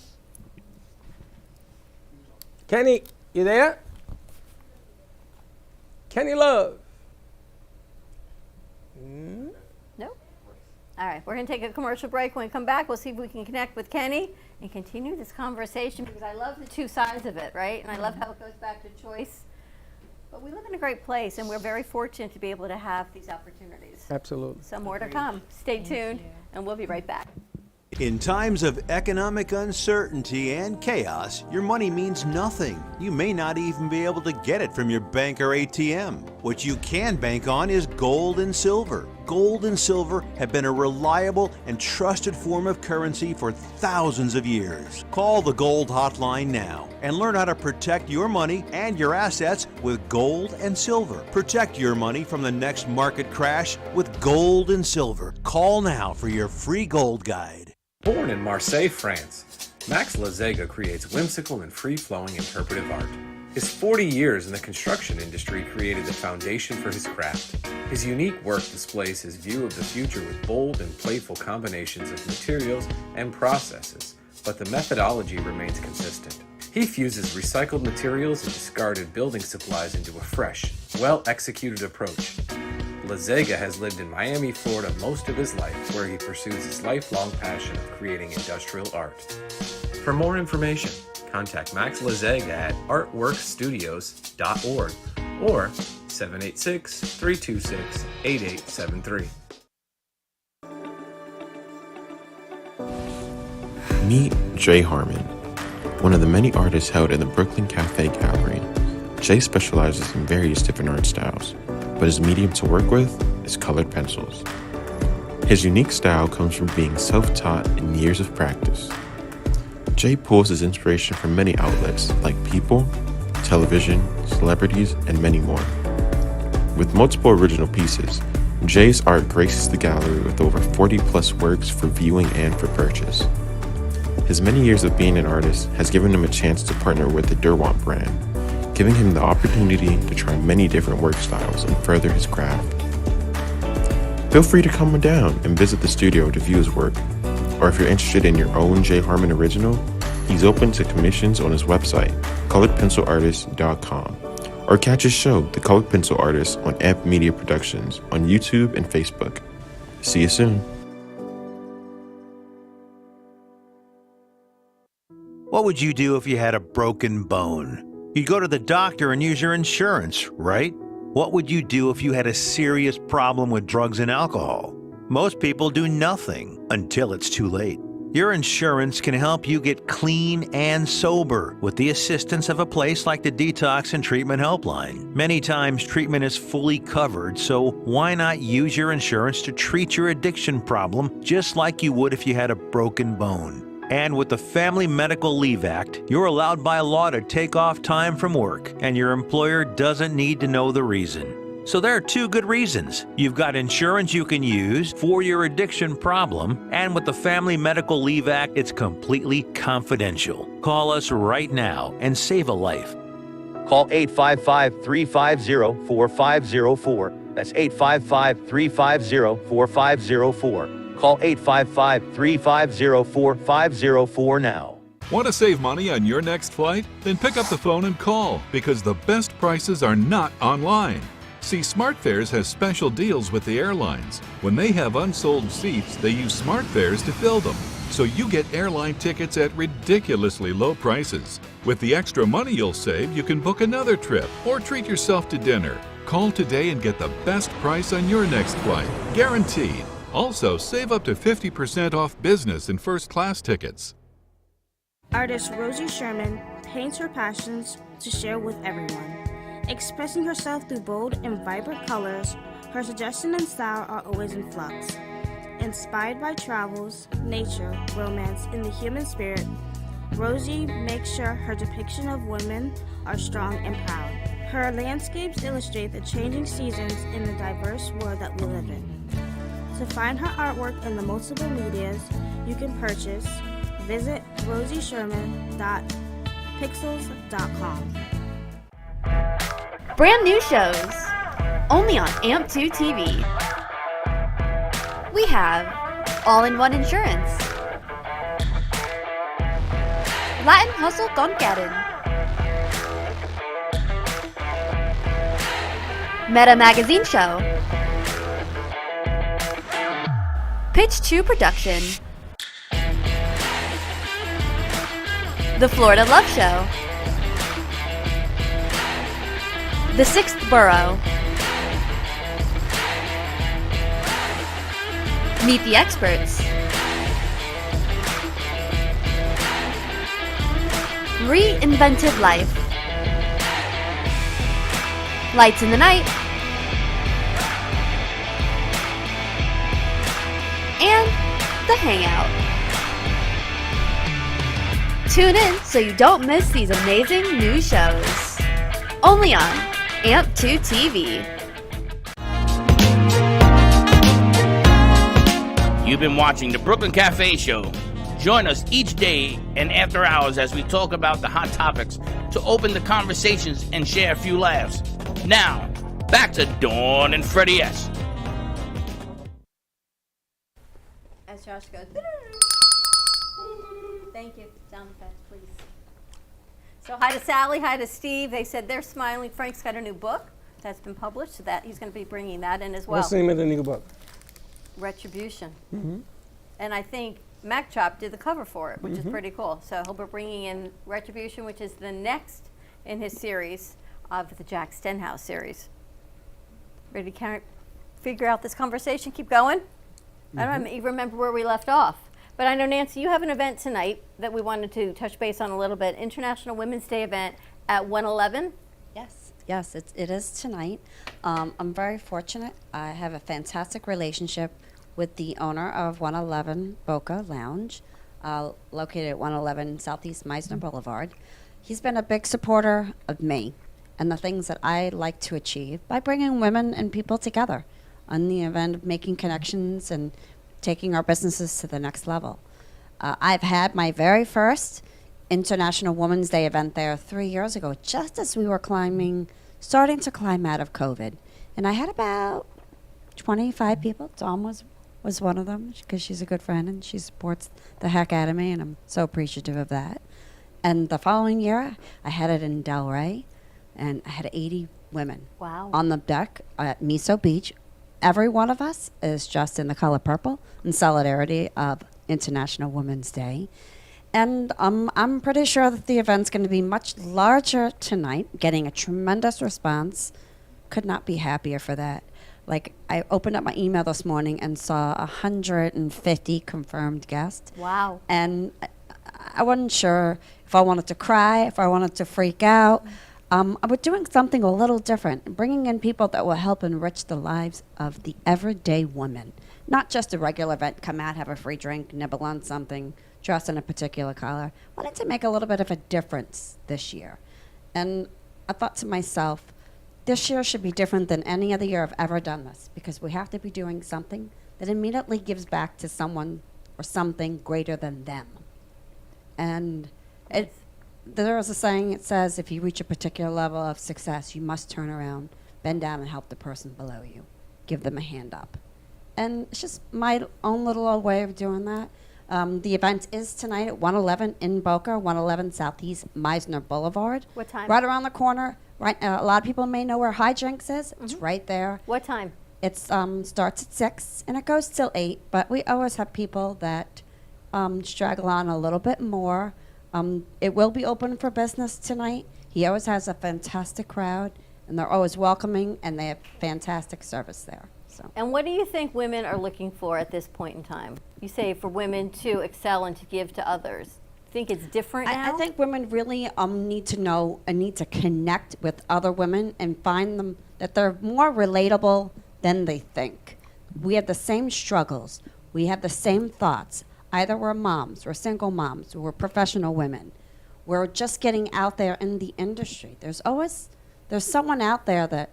Kenny, you there? Kenny Love. Nope. All right, we're going to take a commercial break. When we come back, we'll see if we can connect with Kenny and continue this conversation because I love the two sides of it, right? And I love how it goes back to choice. But we live in a great place, and we're very fortunate to be able to have these opportunities. Absolutely. So more to come. Stay tuned, and we'll be right back. In times of economic uncertainty and chaos, your money means nothing. You may not even be able to get it from your bank or ATM. What you can bank on is gold and silver. Gold and silver have been a reliable and trusted form of currency for thousands of years. Call the Gold Hotline now and learn how to protect your money and your assets with gold and silver. Protect your money from the next market crash with gold and silver. Call now for your free gold guide. Born in Marseille, France, Max Lazega creates whimsical and free-flowing interpretive art. His 40 years in the construction industry created the foundation for his craft. His unique work displays his view of the future with bold and playful combinations of materials and processes, but the methodology remains consistent. He fuses recycled materials and discarded building supplies into a fresh, well-executed approach. Lazega has lived in Miami, Florida most of his life, where he pursues his lifelong passion of creating industrial art. For more information, contact Max Lazega at artworkstudios.org or 786-326-8873. Meet Jay Harmon, one of the many artists held in the Brooklyn Cafe Gallery. Jay specializes in various different art styles, but his medium to work with is colored pencils. His unique style comes from being self-taught and years of practice. Jay pulls his inspiration from many outlets like People, television, celebrities, and many more. With multiple original pieces, Jay's art graces the gallery with over 40-plus works for viewing and for purchase. His many years of being an artist has given him a chance to partner with the Derwent brand, giving him the opportunity to try many different work styles and further his craft. Feel free to come down and visit the studio to view his work, or if you're interested in your own Jay Harmon original, he's open to commissions on his website, coloredpencilartist.com, or catch his show, The Colored Pencil Artist, on Amp Media Productions on YouTube and Facebook. See you soon. What would you do if you had a broken bone? You'd go to the doctor and use your insurance, right? What would you do if you had a serious problem with drugs and alcohol? Most people do nothing until it's too late. Your insurance can help you get clean and sober with the assistance of a place like the Detox and Treatment Helpline. Many times treatment is fully covered, so why not use your insurance to treat your addiction problem just like you would if you had a broken bone? And with the Family Medical Leave Act, you're allowed by law to take off time from work, and your employer doesn't need to know the reason. So there are two good reasons. You've got insurance you can use for your addiction problem, and with the Family Medical Leave Act, it's completely confidential. Call us right now and save a life. Call 855-350-4504. That's 855-350-4504. Call 855-350-4504 now. Want to save money on your next flight? Then pick up the phone and call, because the best prices are not online. See, SmartFares has special deals with the airlines. When they have unsold seats, they use SmartFares to fill them. So you get airline tickets at ridiculously low prices. With the extra money you'll save, you can book another trip or treat yourself to dinner. Call today and get the best price on your next flight, guaranteed. Also, save up to 50% off business and first class tickets. Artist Rosie Sherman paints her passions to share with everyone. Expressing herself through bold and vibrant colors, her suggestion and style are always in flux. Inspired by travels, nature, romance, and the human spirit, Rosie makes sure her depiction of women are strong and proud. Her landscapes illustrate the changing seasons in the diverse world that we live in. To find her artwork in the multiple medias you can purchase, visit rosiesherman.pixels.com. Brand new shows, only on AMP2 TV. We have All-in-One Insurance, Latin Hustle con Karen, Meta Magazine Show, Pitch 2 Production, The Florida Love Show, The Sixth Borough, Meet the Experts, Reinvented Life, Lights in the Night, and The Hangout. Tune in so you don't miss these amazing new shows. Only on AMP2 TV. You've been watching the Brooklyn Cafe Show. Join us each day and after hours as we talk about the hot topics to open the conversations and share a few laughs. Now, back to Dawn and Freddie S. As Josh goes, thank you. Sound effects, please. So hi to Sally, hi to Steve. They said they're smiling. Frank's got a new book that's been published, so that he's going to be bringing that in as well. What's the name of the new book? Retribution. Mm-hmm. And I think Mac Chop did the cover for it, which is pretty cool. So he'll be bringing in Retribution, which is the next in his series of the Jack Stenhouse series. Ready to figure out this conversation? Keep going? I don't even remember where we left off. But I know, Nancy, you have an event tonight that we wanted to touch base on a little bit. International Women's Day event at 111. Yes, it is tonight. I'm very fortunate. I have a fantastic relationship with the owner of 111 Boca Lounge, located at 111 Southeast Meisner Boulevard. He's been a big supporter of me and the things that I like to achieve by bringing women and people together on the event of making connections and taking our businesses to the next level. I've had my very first International Women's Day event there 3 years ago, just as we were starting to climb out of COVID. And I had about 25 people. Dawn was one of them because she's a good friend and she supports the heck out of me, and I'm so appreciative of that. And the following year, I had it in Delray, and I had 80 women on the deck at Miso Beach. Every one of us is dressed in the color purple in solidarity of International Women's Day. And I'm pretty sure that the event's going to be much larger tonight, getting a tremendous response. Could not be happier for that. Like, I opened up my email this morning and saw 150 confirmed guests. Wow. And I wasn't sure if I wanted to cry, if I wanted to freak out. We're doing something a little different, bringing in people that will help enrich the lives of the everyday woman. Not just a regular event, come out, have a free drink, nibble on something, dress in a particular color. I wanted to make a little bit of a difference this year. And I thought to myself, this year should be different than any other year I've ever done this, because we have to be doing something that immediately gives back to someone or something greater than them. And there is a saying, it says, if you reach a particular level of success, you must turn around, bend down, and help the person below you. Give them a hand up. And it's just my own little old way of doing that. The event is tonight at 111 in Boca, 111 Southeast Meisner Boulevard. What time? Right around the corner. Right, a lot of people may know where High Drinks is. It's right there. What time? It starts at 6 and it goes till 8, but we always have people that straggle on a little bit more. It will be open for business tonight. He always has a fantastic crowd, and they're always welcoming, and they have fantastic service there. So. And what do you think women are looking for at this point in time? You say for women to excel and to give to others. Think it's different now? I think women really need to know and need to connect with other women and find them that they're more relatable than they think. We have the same struggles. We have the same thoughts. Either we're moms, we're single moms, we're professional women. We're just getting out there in the industry. There's someone out there that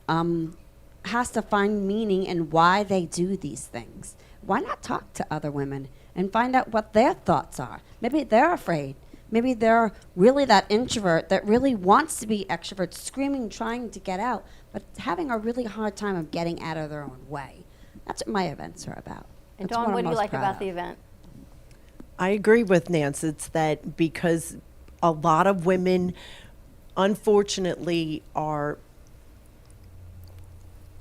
has to find meaning in why they do these things. Why not talk to other women and find out what their thoughts are? Maybe they're afraid. Maybe they're really that introvert that really wants to be extrovert, screaming, trying to get out, but having a really hard time of getting out of their own way. That's what my events are about. And That's Dawn, what I'm do you most like proud about of. the event? I agree with Nance. It's that because a lot of women, unfortunately, are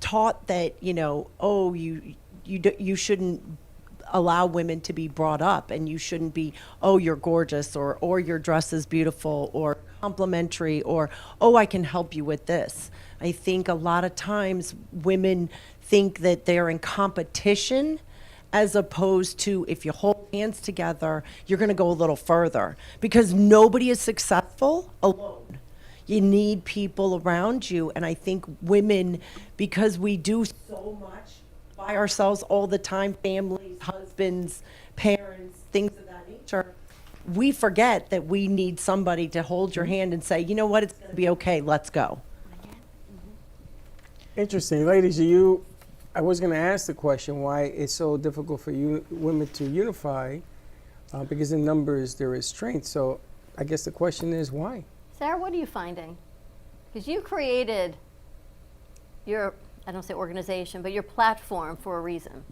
taught that, you shouldn't allow women to be brought up, and you shouldn't be, oh, you're gorgeous, or your dress is beautiful, or complimentary, or, oh, I can help you with this. I think a lot of times women think that they're in competition, as opposed to, if you hold hands together, you're going to go a little further, because nobody is successful alone. You need people around you. And I think women, because we do so much by ourselves all the time, families, husbands, parents, things of that nature, we forget that we need somebody to hold your hand and say, you know what, it's going to be okay, let's go. Interesting. Ladies, I was going to ask the question why it's so difficult for you women to unify, because in numbers there is strength. So I guess the question is why? Sarah, what are you finding? Because you created your, I don't say organization, but your platform for a reason.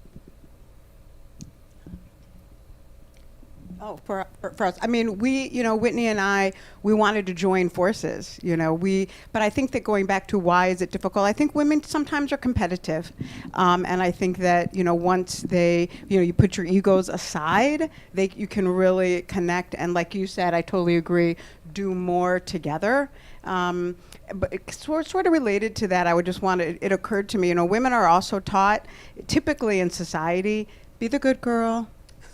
Oh, for us. I mean, Whitney and I, we wanted to join forces, but I think that going back to why is it difficult, I think women sometimes are competitive. And I think that, once they, you put your egos aside, you can really connect. And like you said, I totally agree, do more together. But it's sort of related to that, it occurred to me, women are also taught, typically in society, be the good girl.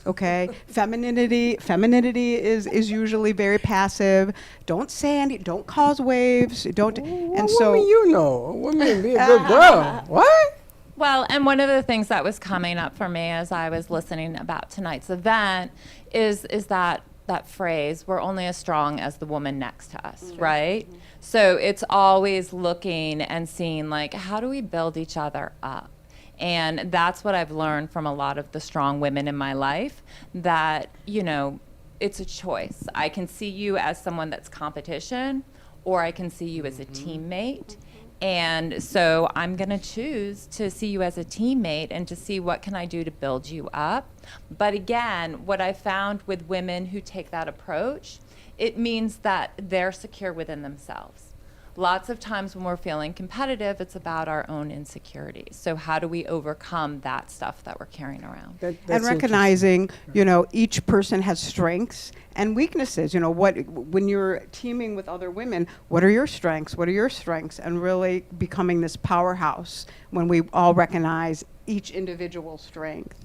Okay, femininity is usually very passive. Don't say anything. Don't cause waves. Don't. And so, woman, a woman be a good girl. What? Well, and one of the things that was coming up for me as I was listening about tonight's event is that phrase, we're only as strong as the woman next to us, right? So it's always looking and seeing, like, how do we build each other up? And that's what I've learned from a lot of the strong women in my life, that, you know, it's a choice. I can see you as someone that's competition, or I can see you as a teammate. And so I'm going to choose to see you as a teammate and to see what can I do to build you up. But again, what I found with women who take that approach, it means that they're secure within themselves. Lots of times when we're feeling competitive, it's about our own insecurities. So how do we overcome that stuff that we're carrying around? And recognizing, you know, each person has strengths and weaknesses. You know, when you're teaming with other women, what are your strengths? What are your strengths? And really becoming this powerhouse when we all recognize each individual strength.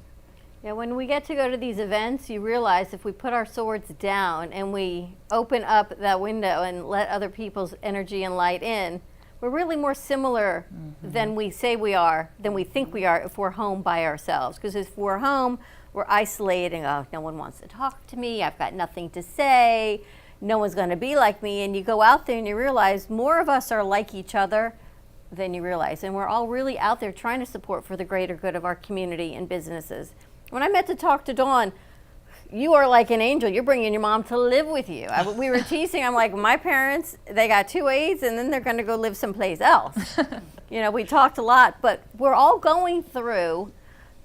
Yeah, when we get to go to these events, you realize if we put our swords down and we open up that window and let other people's energy and light in, we're really more similar than we say we are, than we think we are if we're home by ourselves. Because if we're home, we're isolated and, oh, no one wants to talk to me, I've got nothing to say, no one's going to be like me. And you go out there and you realize more of us are like each other than you realize. And we're all really out there trying to support for the greater good of our community and businesses. When I met to talk to Dawn, you are like an angel. You're bringing your mom to live with you. We were teasing. I'm like, my parents, they got 2 AIDS, and then they're going to go live someplace else. You know, we talked a lot, but we're all going through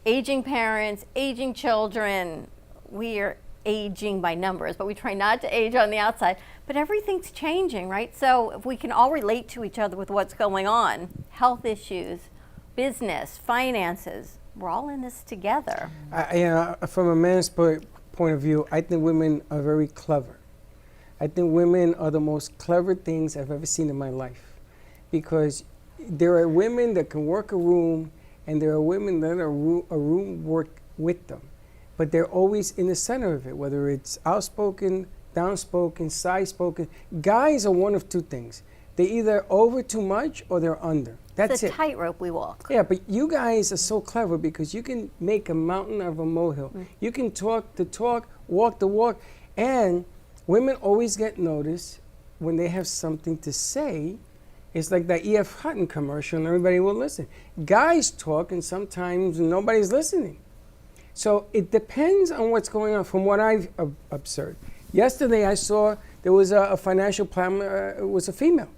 aging parents, aging children. We are aging by numbers, but we try not to age on the outside. But everything's changing, right? So if we can all relate to each other with what's going on, health issues, business, finances, we're all in this together. You know, from a man's point of view, I think women are very clever. I think women are the most clever things I've ever seen in my life, because there are women that can work a room, and there are women that a room work with them, but they're always in the center of it, whether it's outspoken, downspoken, side-spoken. Guys are one of two things. They're either over too much or they're under. That's it's a tightrope we walk. Yeah, but you guys are so clever because you can make a mountain of a molehill. You can talk the talk, walk the walk, and women always get noticed when they have something to say. It's like that E.F. Hutton commercial, and everybody will listen. Guys talk, and sometimes nobody's listening. So it depends on what's going on from what I've observed. Yesterday I saw there was a financial planner, it was a female.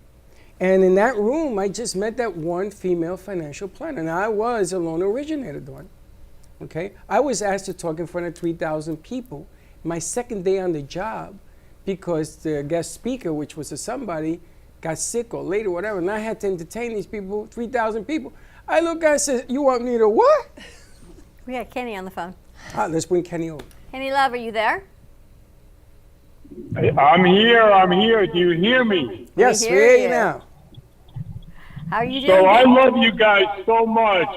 And in that room, I just met that one female financial planner. And I was a loan originator, Dawn. Okay? I was asked to talk in front of 3,000 people my second day on the job because the guest speaker, which was somebody, got sick or late or whatever. And I had to entertain these people, 3,000 people. I look at it and said, you want me to what? We got Kenny on the phone. Let's bring Kenny over. Kenny Love, are you there? I'm here. Do you hear me? Yes, we hear you now. How are you doing? So I love you guys so much.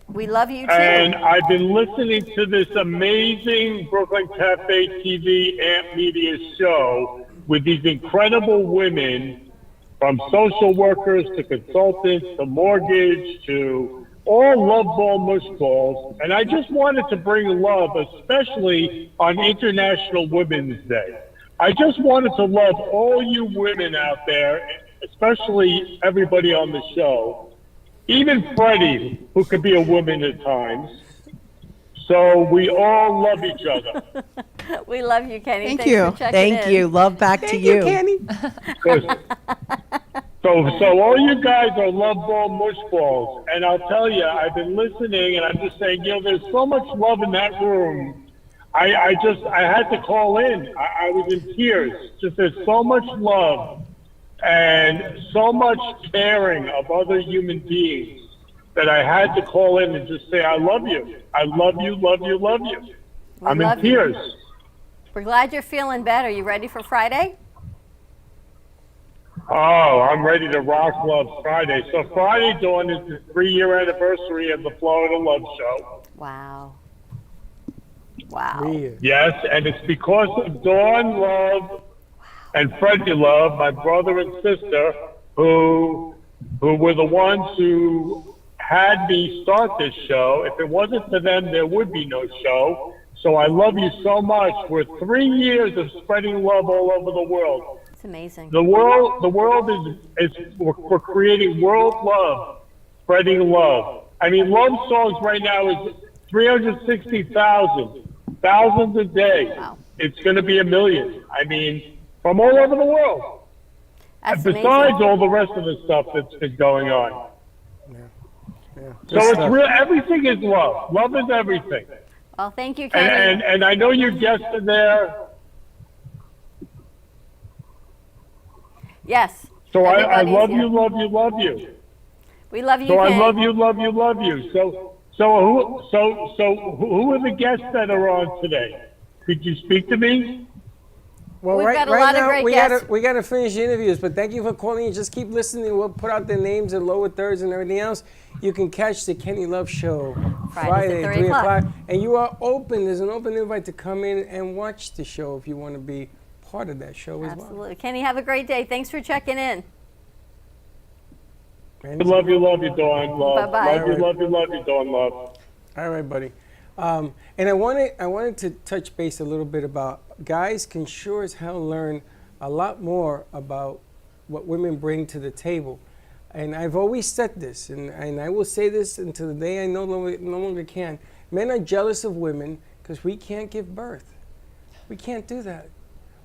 We love you too. And I've been listening to this amazing Brooklyn Cafe TV Amp Media show with these incredible women, from social workers to consultants to mortgage to all love ball mush balls. And I just wanted to bring love, especially on International Women's Day. I just wanted to love all you women out there, especially everybody on the show, even Freddie, who could be a woman at times. So we all love each other. We love you, Kenny. Thank Thanks you. for checking Thank in. you. Love back to you. Kenny. So all you guys are love ball mush balls. And I'll tell you, I've been listening and I'm just saying, you know, there's so much love in that room. I had to call in. I was in tears. Just there's so much love and so much caring of other human beings that I had to call in and just say, I love you. I love you, love you, love you. I'm in tears. We're glad you're feeling better. You ready for Friday? Oh, I'm ready to rock Love Friday. So Friday, Dawn, is the 3-year anniversary of the Florida Love Show. Wow. Wow. Yes, and it's because of Dawn Love and Freddie Love, my brother and sister, who were the ones who had me start this show. If it wasn't for them, there would be no show. So I love you so much. We're 3 years of spreading love all over the world. It's amazing. The world is we're creating world love, spreading love. I mean, love songs right now is 360,000, thousands a day. Wow. It's going to be 1 million. I mean, from all over the world. That's Besides amazing. all the rest of the stuff that's been going on. Yeah. So it's real. Everything is love. Love is everything. Well, thank you, Kenny. And I know your guests are there. Yes. So I Everybody's love here. you, love you, love you. We love you, So I Kenny. love you, love you, love you. So who are the guests that are on today? Could you speak to me? Well, We've right, got a right lot of now great we guests. gotta finish the interviews, but thank you for calling. Just keep listening. We'll put out their names and lower thirds and everything else. You can catch the Kenny Love Show Fridays at 3 o'clock. and you are open. There's an open invite to come in and watch the show if you want to be part of that show as well. Absolutely. Kenny, have a great day. Thanks for checking in. Love you, Dawn. Love. Bye-bye. Love you, Dawn. Love. All right, buddy. And I wanted to touch base a little bit about guys can sure as hell learn a lot more about what women bring to the table. And I've always said this, and I will say this until the day I no longer can. Men are jealous of women because we can't give birth. We can't do that.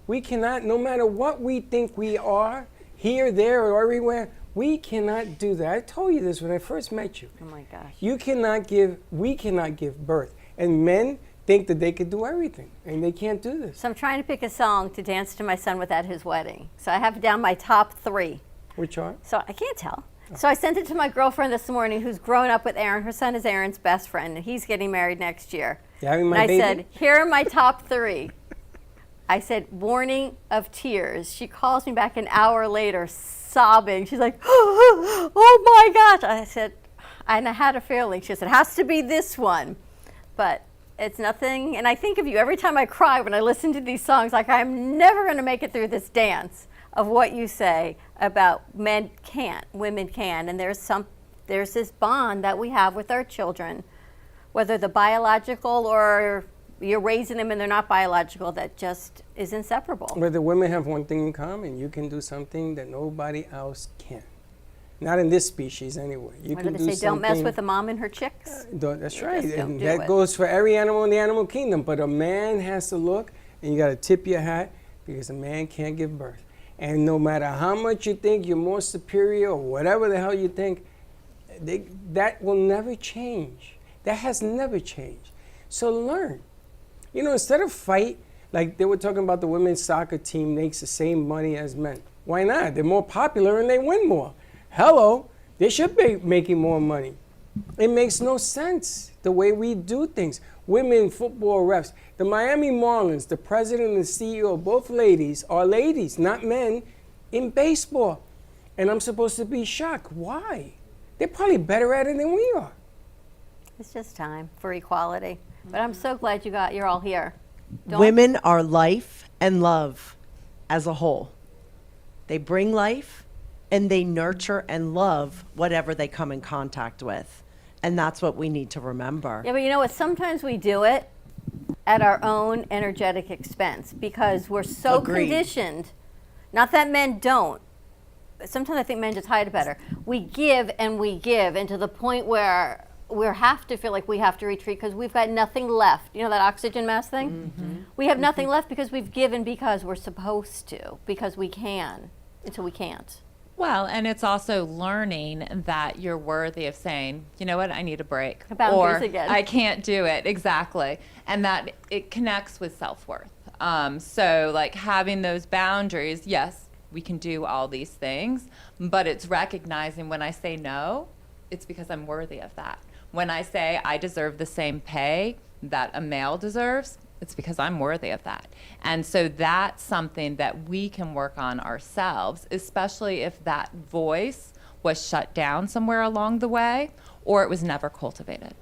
We cannot, no matter what we think we are, here, there, or everywhere, we cannot do that. I told you this when I first met you. Oh my gosh. We cannot give birth. And men think that they could do everything, and they can't do this. So I'm trying to pick a song to dance to my son with at his wedding. So I have down my top 3. Which are? So I can't tell. So I sent it to my girlfriend this morning who's grown up with Aaron. Her son is Aaron's best friend, and he's getting married next year. You having my and I baby? said, here are my top 3. I said, warning of tears. She calls me back an hour later, sobbing. She's like, oh my gosh. I said, and I had a feeling. She said, it has to be this one. But it's nothing. And I think of you every time I cry when I listen to these songs, like I'm never going to make it through this dance of what you say about men can't, women can. And there's this bond that we have with our children, whether they're biological or you're raising them and they're not biological, that just is inseparable. But the women have one thing in common. You can do something that nobody else can. Not in this species, anyway. You What can do do they say? Don't mess something- with a mom and her chicks? That's You right. just don't And do that it. goes for every animal in the animal kingdom. But a man has to look, and you got to tip your hat because a man can't give birth. And no matter how much you think you're more superior or whatever the hell you think, that will never change. That has never changed. So learn. You know, instead of fight, like they were talking about the women's soccer team makes the same money as men. Why not? They're more popular and they win more. Hello, they should be making more money. It makes no sense the way we do things. Women football refs, the Miami Marlins, the president and the CEO, both ladies are ladies, not men, in baseball. And I'm supposed to be shocked. Why? They're probably better at it than we are. It's just time for equality. But I'm so glad you're all here. Women are life and love as a whole. They bring life and they nurture and love whatever they come in contact with. And that's what we need to remember. Yeah, but you know what? Sometimes we do it at our own energetic expense because we're so Agreed. conditioned. Not that men don't. Sometimes I think men just hide it better. We give, and to the point where we have to feel like we have to retreat because we've got nothing left. You know that oxygen mask thing? Mm-hmm. We have nothing left because we've given because we're supposed to, because we can, until we can't. Well, and it's also learning that you're worthy of saying, you know what, I need a break. Boundaries or again. I can't do it. Exactly. And that it connects with self-worth. So like having those boundaries, yes, we can do all these things, but it's recognizing when I say no, it's because I'm worthy of that. When I say I deserve the same pay that a male deserves, it's because I'm worthy of that. And so that's something that we can work on ourselves, especially if that voice was shut down somewhere along the way or it was never cultivated.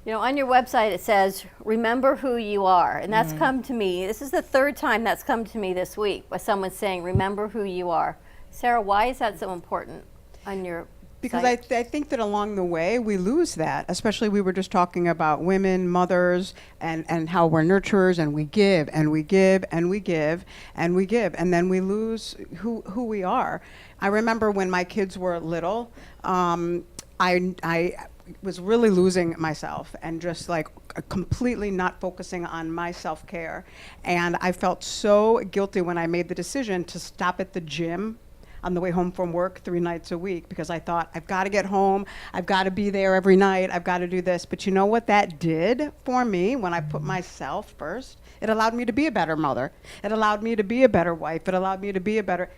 You know, on your website it says, remember who you are. And that's come to me. This is the 3rd time that's come to me this week by someone saying, remember who you are. Sarah, why is that so important on your Because I think that along the way we lose that, especially we were just talking about women, mothers, and how we're nurturers and we give and we give and we give and we give, and then we lose who we are. I remember when my kids were little, I was really losing myself and just like completely not focusing on my self-care. And I felt so guilty when I made the decision to stop at the gym on the way home from work 3 nights a week, because I thought, I've got to get home, I've got to be there every night, I've got to do this. But you know what that did for me when I put myself first? It allowed me to be a better mother. It allowed me to be a better wife. It allowed me to be a better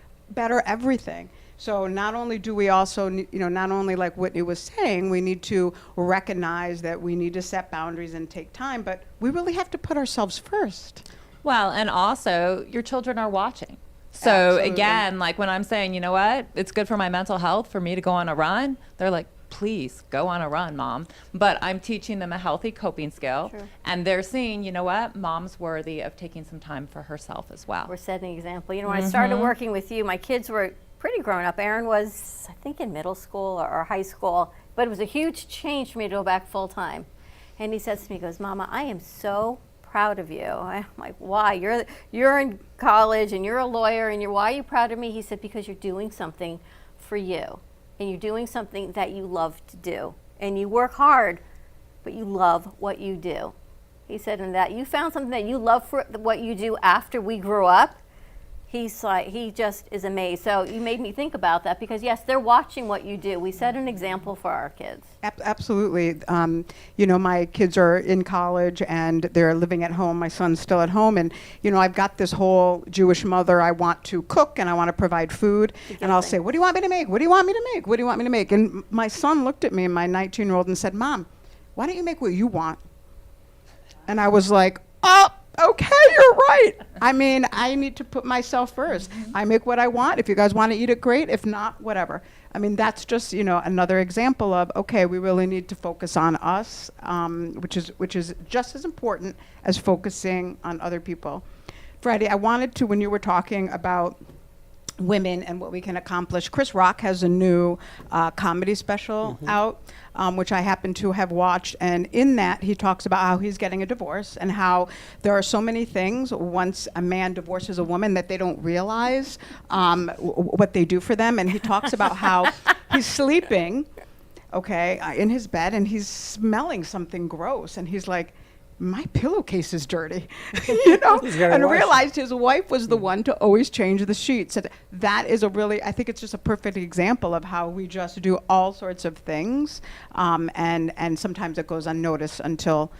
everything. So not only do we also, not only like Whitney was saying, we need to recognize that we need to set boundaries and take time, but we really have to put ourselves first. Well, and also your children are watching. So Absolutely. again, like when I'm saying, you know what, it's good for my mental health for me to go on a run, they're like, please go on a run, Mom. But I'm teaching them a healthy coping skill. Sure. And they're seeing, you know what, Mom's worthy of taking some time for herself as well. We're setting an example. You know, when I started working with you, my kids were pretty grown up. Aaron was, I think, in middle school or high school, but it was a huge change for me to go back full time. And he says to me, he goes, Mama, I am so proud of you. I'm like, why? You're in college and you're a lawyer and why are you proud of me? He said, because you're doing something for you and you're doing something that you love to do and you work hard, but you love what you do. He said, and that you found something that you love for what you do after we grew up. He's like, he just is amazed. So you made me think about that because yes, they're watching what you do. We set an example for our kids. Absolutely. My kids are in college and they're living at home. My son's still at home. And, I've got this whole Jewish mother. I want to cook and I want to provide food. And I'll say, what do you want me to make? What do you want me to make? What do you want me to make? And my son looked at me, my 19-year-old, and said, Mom, why don't you make what you want? And I was like, oh, okay, you're right. I mean, I need to put myself first. I make what I want. If you guys want to eat it, great. If not, whatever. I mean, that's just, another example of, okay, we really need to focus on us, which is just as important as focusing on other people. Freddie, I wanted to, when you were talking about women and what we can accomplish, Chris Rock has a new comedy special out, which I happen to have watched. And in that, he talks about how he's getting a divorce and how there are so many things once a man divorces a woman that they don't realize what they do for them. And he talks about how he's sleeping, in his bed and he's smelling something gross. And he's like, my pillowcase is dirty, and realized his wife was the one to always change the sheets. And that is I think it's just a perfect example of how we just do all sorts of things, and sometimes it goes unnoticed until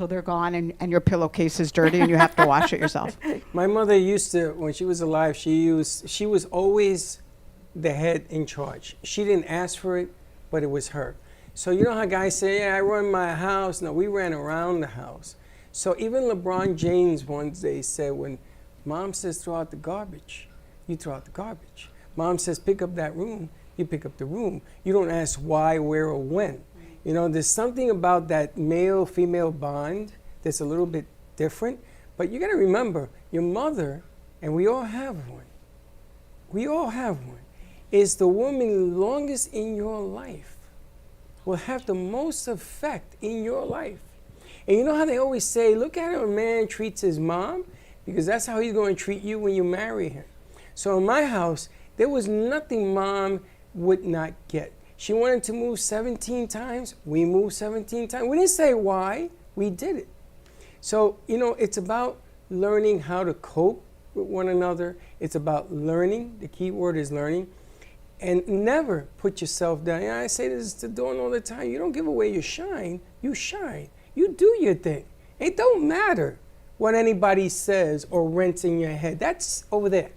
they're gone and your pillowcase is dirty and you have to wash it yourself. My mother used to, when she was alive, she was always the head in charge. She didn't ask for it, but it was her. So you know how guys say, yeah, I run my house. No, we ran around the house. So even LeBron James one day said, when Mom says throw out the garbage, you throw out the garbage. Mom says pick up that room, you pick up the room. You don't ask why, where, or when. There's something about that male-female bond that's a little bit different. But you got to remember, your mother, and we all have one, is the woman longest in your life. Will have the most effect in your life. And you know how they always say, look at how a man treats his mom, because that's how he's going to treat you when you marry him. So in my house, there was nothing Mom would not get. She wanted to move 17 times, we moved 17 times. We didn't say why, we did it. So, it's about learning how to cope with one another. It's about learning, the key word is learning. And never put yourself down. I say this to Dawn all the time. You don't give away your shine. You shine. You do your thing. It don't matter what anybody says or rents in your head. That's over there.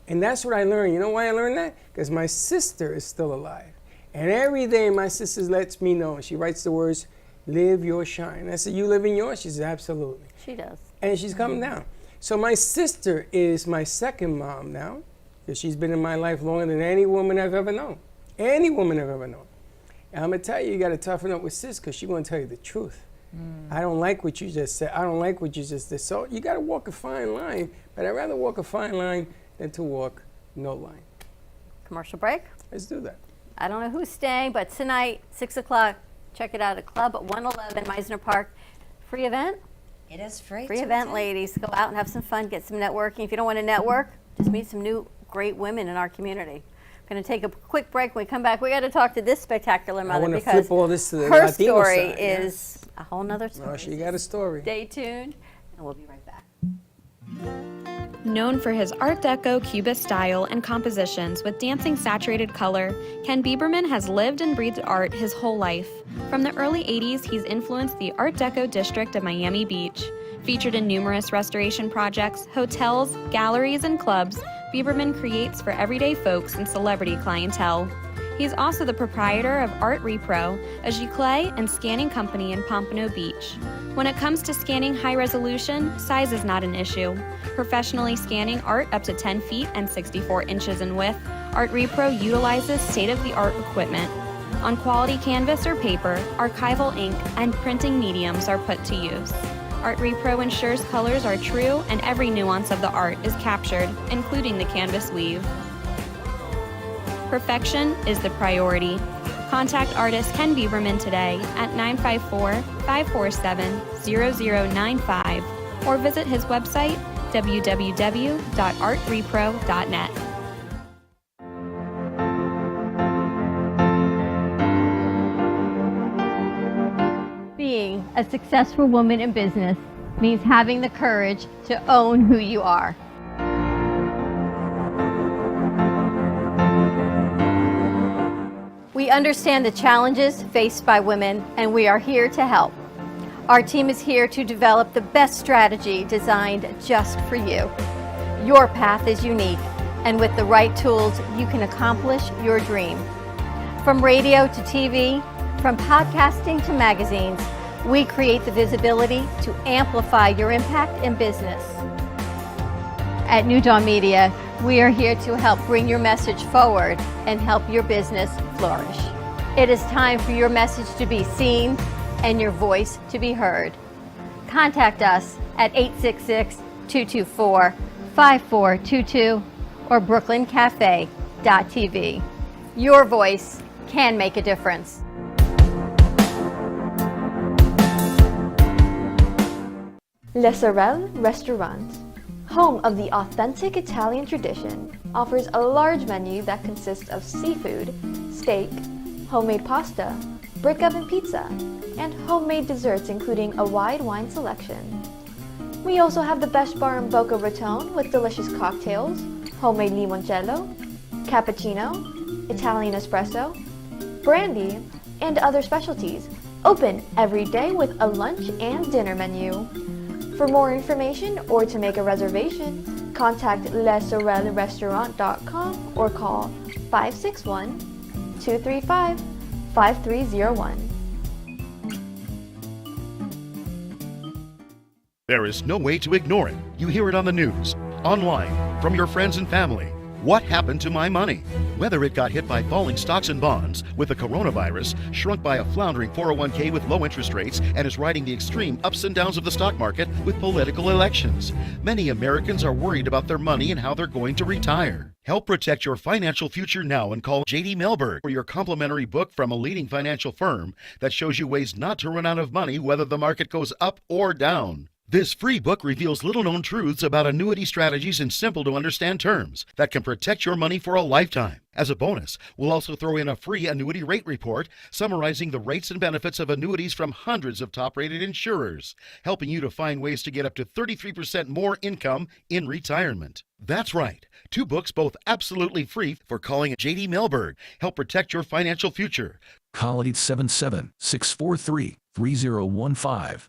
And that's what I learned. You know why I learned that? Because my sister is still alive. And every day my sister lets me know. She writes the words, live your shine. I said, you live in yours? She says, absolutely. She does. And she's coming down. So my sister is my second mom now. Because she's been in my life longer than any woman I've ever known. Any woman I've ever known. And I'm going to tell you, you got to toughen up with sis because she's going to tell you the truth. I don't like what you just said. I don't like what you just did. So you got to walk a fine line. But I'd rather walk a fine line than to walk no line. Commercial break? Let's do that. I don't know who's staying, but tonight, 6 o'clock, check it out at Club 111 Meisner Park. Free event? It is free. Free event, ladies. Go out and have some fun, get some networking. If you don't want to network, just meet some new great women in our community. We're going to take a quick break. When we come back, we got to talk to this spectacular mother want to because flip all this to the her Latino story side, is a whole nother story. Oh, she got a story. Stay tuned, and we'll be right back. Known for his Art Deco Cubist style and compositions with dancing saturated color, Ken Bieberman has lived and breathed art his whole life. From the early 80s, he's influenced the Art Deco district of Miami Beach. Featured in numerous restoration projects, hotels, galleries, and clubs, Bieberman creates for everyday folks and celebrity clientele. He's also the proprietor of Art Repro, a giclée and scanning company in Pompano Beach. When it comes to scanning high resolution, size is not an issue. Professionally scanning art up to 10 feet and 64 inches in width, Art Repro utilizes state-of-the-art equipment. On quality canvas or paper, archival ink and printing mediums are put to use. Art Repro ensures colors are true and every nuance of the art is captured, including the canvas weave. Perfection is the priority. Contact artist Ken Bieberman today at 954-547-0095 or visit his website www.artrepro.net. Being a successful woman in business means having the courage to own who you are. We understand the challenges faced by women, and we are here to help. Our team is here to develop the best strategy designed just for you. Your path is unique, and with the right tools, you can accomplish your dream. From radio to TV, from podcasting to magazines, we create the visibility to amplify your impact in business. At New Dawn Media, we are here to help bring your message forward and help your business flourish. It is time for your message to be seen and your voice to be heard. Contact us at 866-224-5422 or brooklyncafe.tv. Your voice can make a difference. Le Sorel Restaurant, home of the authentic Italian tradition, offers a large menu that consists of seafood, steak, homemade pasta, brick oven pizza, and homemade desserts including a wide wine selection. We also have the best bar in Boca Raton with delicious cocktails, homemade limoncello, cappuccino, Italian espresso, brandy, and other specialties. Open every day with a lunch and dinner menu. For more information or to make a reservation, contact lesorelrestaurant.com or call 561-235-5301. There is no way to ignore it. You hear it on the news, online, from your friends and family. What happened to my money? Whether it got hit by falling stocks and bonds, with the coronavirus, shrunk by a floundering 401k with low interest rates, and is riding the extreme ups and downs of the stock market with political elections. Many Americans are worried about their money and how they're going to retire. Help protect your financial future now and call J.D. Mellberg for your complimentary book from a leading financial firm that shows you ways not to run out of money whether the market goes up or down. This free book reveals little-known truths about annuity strategies in simple-to-understand terms that can protect your money for a lifetime. As a bonus, we'll also throw in a free annuity rate report summarizing the rates and benefits of annuities from hundreds of top-rated insurers, helping you to find ways to get up to 33% more income in retirement. That's right. 2 books, both absolutely free, for calling J.D. Mellberg. Help protect your financial future. Call 877-643-3015.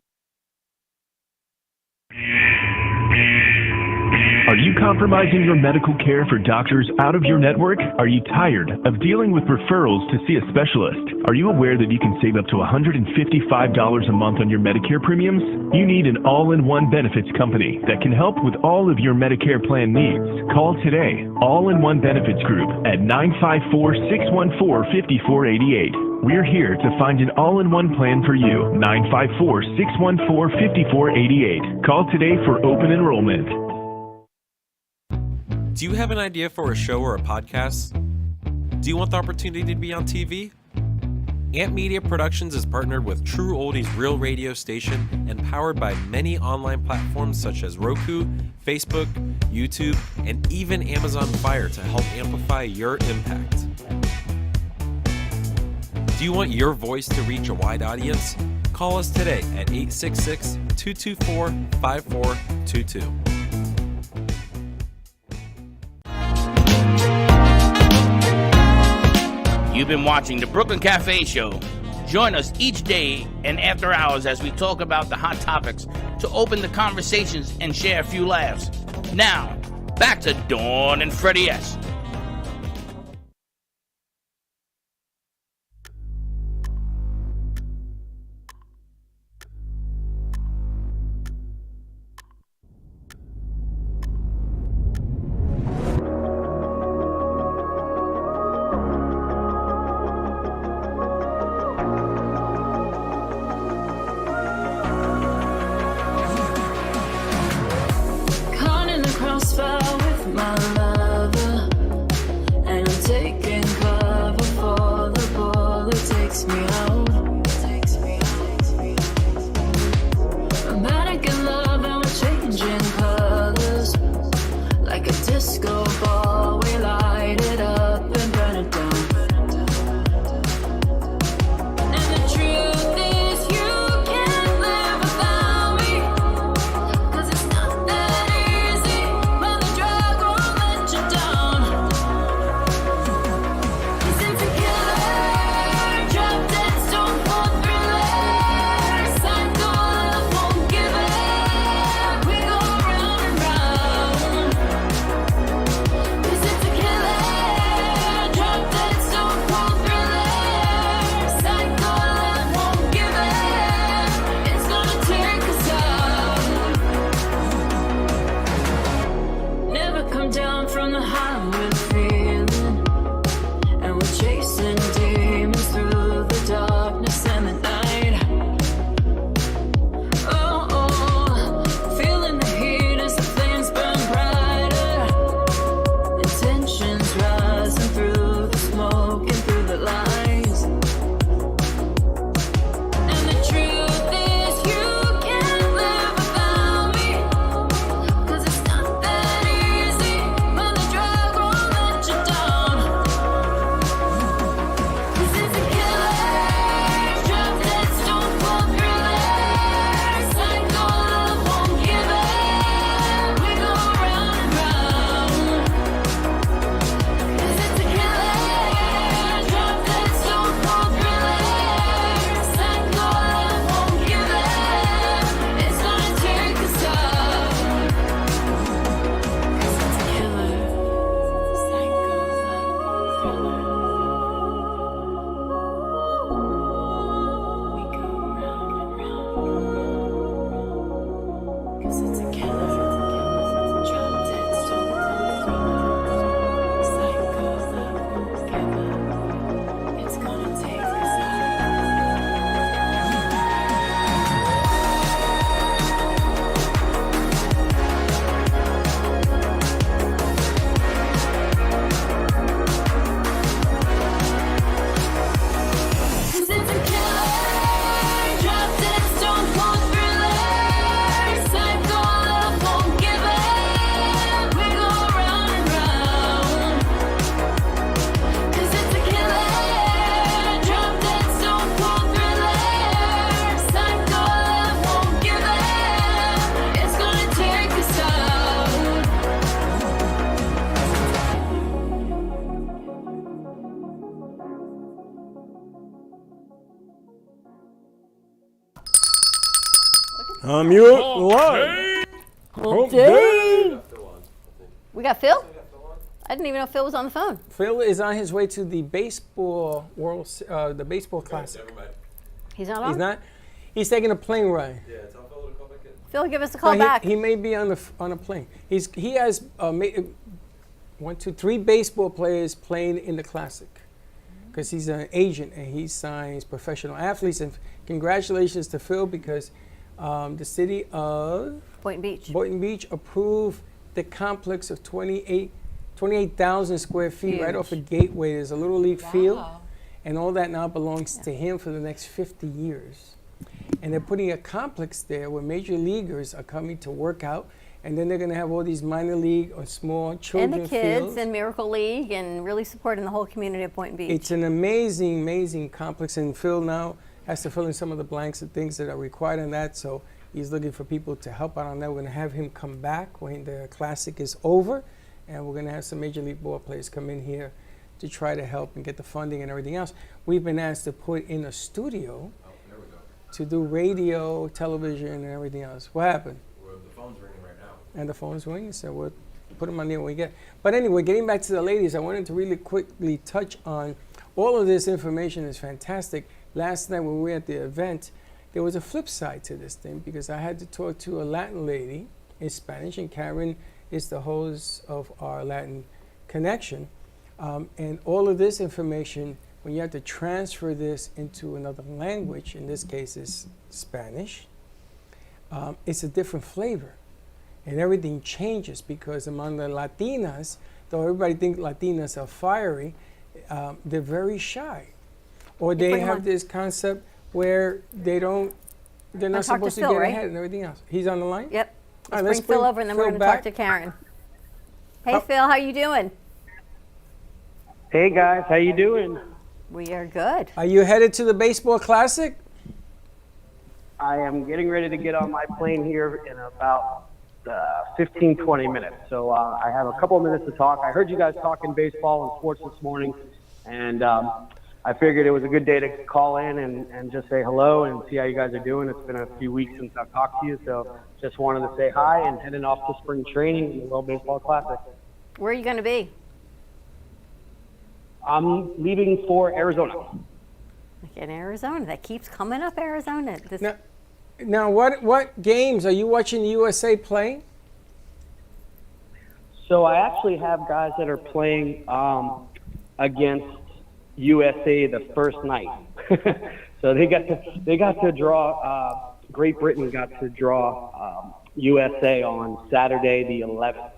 Are you compromising your medical care for doctors out of your network? Are you tired of dealing with referrals to see a specialist? Are you aware that you can save up to $155 a month on your Medicare premiums? You need an all-in-one benefits company that can help with all of your Medicare plan needs. Call today, All-in-One Benefits Group at 954-614-5488. We're here to find an all-in-one plan for you. 954-614-5488. Call today for open enrollment. Do you have an idea for a show or a podcast? Do you want the opportunity to be on TV? Amp Media Productions is partnered with True Oldies Real Radio Station and powered by many online platforms such as Roku, Facebook, YouTube, and even Amazon Fire to help amplify your impact. Do you want your voice to reach a wide audience? Call us today at 866-224-5422. You've been watching the Brooklyn Cafe Show. Join us each day and after hours as we talk about the hot topics to open the conversations and share a few laughs. Now, back to Dawn and Freddie S. Caught in the crossfire with my lover, and I'm taking cover for the bullet takes me out. I'm panic in love and we're changing colors like a disco ball. We light it up and burn it down. And the truth is, you can't live without me. 'Cause it's not that easy when the drug won't let you down. 'Cause it's a killer, drop dead, stone cold thriller, psycho love won't give up. We go round and round. 'Cause it's a killer, drop dead, stone cold thriller, psycho love won't give up. It's gonna take us out. Never come down from the high we're feeling, and we're chasing demons through the darkness and the night. Oh, feeling the heat as the flames burn brighter, intentions rising through the smoke and through the lies. And the truth is, you can't live without me. 'Cause it's not that easy when the drug won't let you down. 'Cause it's a killer, drop dead, stone cold thriller, psycho love won't give up. We go round and round. 'Cause it's a killer, drop dead, stone cold thriller, psycho love won't give up. It's gonna take us out. 'Cause it's a killer, psycho love thriller. We go round and round. 'Cause it's a killer, drop dead, stone cold thriller, psycho love won't give up. It's gonna take us out. Cause it's a killer, drop dead, stone cold thriller, psycho love won't give up. We go round and round. 'Cause it's a killer, drop dead, stone cold thriller, psycho love won't give up. It's gonna take us out. Mute live. Okay. We got Phil? I didn't even know Phil was on the phone. Phil is on his way to the baseball the baseball classic. He's not on? He's not. He's taking a plane ride. Phil, give us a call No, back. He may be on a plane. He has 3 baseball players playing in the classic because he's an agent and he signs professional athletes. And congratulations to Phil because the city of Boynton Beach approved the complex of 28 28,000 square feet right off a gateway. There's a little league field, and all that now belongs to him for the next 50 years. And they're putting a complex there where major leaguers are coming to work out, and then they're going to have all these minor league or small children And the kids fields. and Miracle League, and really supporting the whole community of Boynton Beach. It's an amazing, amazing complex, and Phil now has to fill in some of the blanks and things that are required on that, so he's looking for people to help out on that. We're going to have him come back when the Classic is over, and we're going to have some Major League ball players come in here to try to help and get the funding and everything else. We've been asked to put in a studio to do radio, television, and everything else. What happened? Well, the phone's ringing right now. And the phone's ringing, so we'll put them on there when we get. But anyway, getting back to the ladies, I wanted to really quickly touch on all of this information is fantastic. Last night when we were at the event, there was a flip side to this thing because I had to talk to a Latin lady in Spanish, and Karen is the host of our Latin Connection. And all of this information, when you have to transfer this into another language, in this case is Spanish, it's a different flavor. And everything changes because among the Latinas, though everybody thinks Latinas are fiery, they're very shy. Or they have this concept where they're not supposed to get ahead and everything else. He's on the line? Yep. All right, Let's bring Phil over, and then we're going to talk to Karen. Hey, Phil, how you doing? Hey, guys. How you doing? We are good. Are you headed to the Baseball Classic? I am getting ready to get on my plane here in about 15, 20 minutes. So I have a couple of minutes to talk. I heard you guys talking baseball and sports this morning, and I figured it was a good day to call in and just say hello and see how you guys are doing. It's been a few weeks since I've talked to you, so just wanted to say hi and heading off to spring training in the World Baseball Classic. Where are you going to be? I'm leaving for Arizona. In Arizona. That keeps coming up, Arizona. Now, what games are you watching the USA play? So I actually have guys that are playing against USA the first night. So they got to draw. Great Britain got to draw USA on Saturday the 11th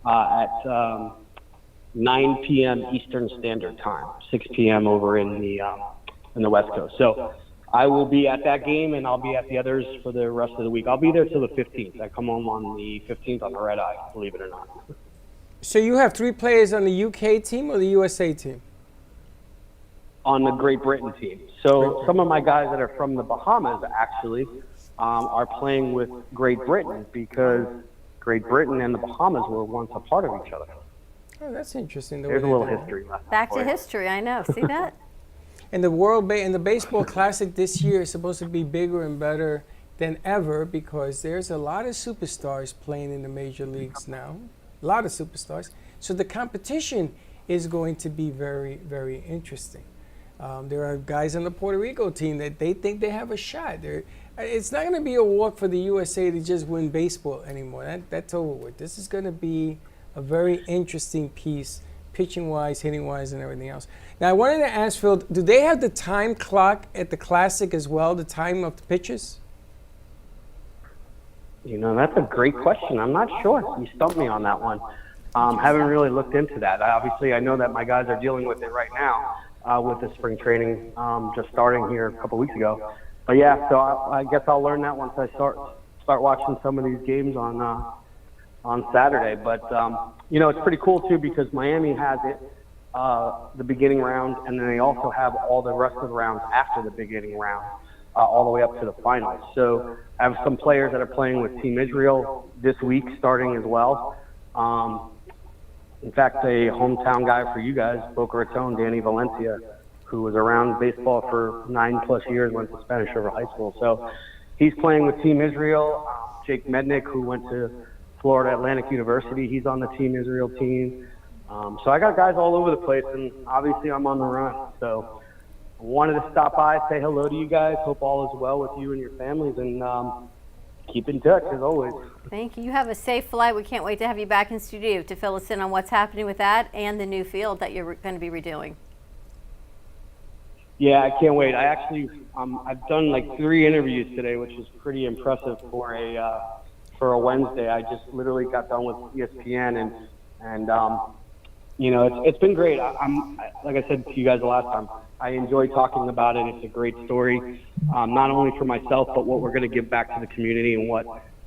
at 9 p.m. Eastern Standard Time, 6 p.m. over in the West Coast. So I will be at that game, and I'll be at the others for the rest of the week. I'll be there till the 15th. I come home on the 15th on the red eye, believe it or not. So you have 3 players on the UK team or the USA team? On the Great Britain team. So some of my guys that are from the Bahamas actually are playing with Great Britain because Great Britain and the Bahamas were once a part of each other. Oh, that's interesting. There's a little history left. Back to history, I know. See that? And the and the Baseball Classic this year is supposed to be bigger and better than ever because there's a lot of superstars playing in the major leagues now. A lot of superstars. So the competition is going to be very, very interesting. There are guys on the Puerto Rico team that they think they have a shot. It's not going to be a walk for the USA to just win baseball anymore. That's over with. This is going to be a very interesting piece, pitching-wise, hitting-wise, and everything else. Now, I wanted to ask Phil, do they have the time clock at the Classic as well, the time of the pitches? You know, that's a great question. I'm not sure. You stumped me on that one. Haven't really looked into that. Obviously, I know that my guys are dealing with it right now with the spring training just starting here a couple weeks ago. But yeah, so I guess I'll learn that once I start watching some of these games on Saturday. But you know, it's pretty cool too because Miami has it the beginning round, and then they also have all the rest of the rounds after the beginning round, all the way up to the finals. So I have some players that are playing with Team Israel this week, starting as well. In fact, a hometown guy for you guys, Boca Raton, Danny Valencia, who was around baseball for 9+ years, went to Spanish River High School. So he's playing with Team Israel. Jake Mednick, who went to Florida Atlantic University, he's on the Team Israel team. So I got guys all over the place, and obviously I'm on the run. So I wanted to stop by, say hello to you guys. Hope all is well with you and your families, and keep in touch as always. Thank you. You have a safe flight. We can't wait to have you back in studio to fill us in on what's happening with that and the new field that you're going to be redoing. Yeah, I can't wait. I actually, I've done like 3 interviews today, which is pretty impressive for a Wednesday. I just literally got done with ESPN, and you know, it's been great. Like I said to you guys the last time, I enjoy talking about it. It's a great story, not only for myself, but what we're going to give back to the community and what,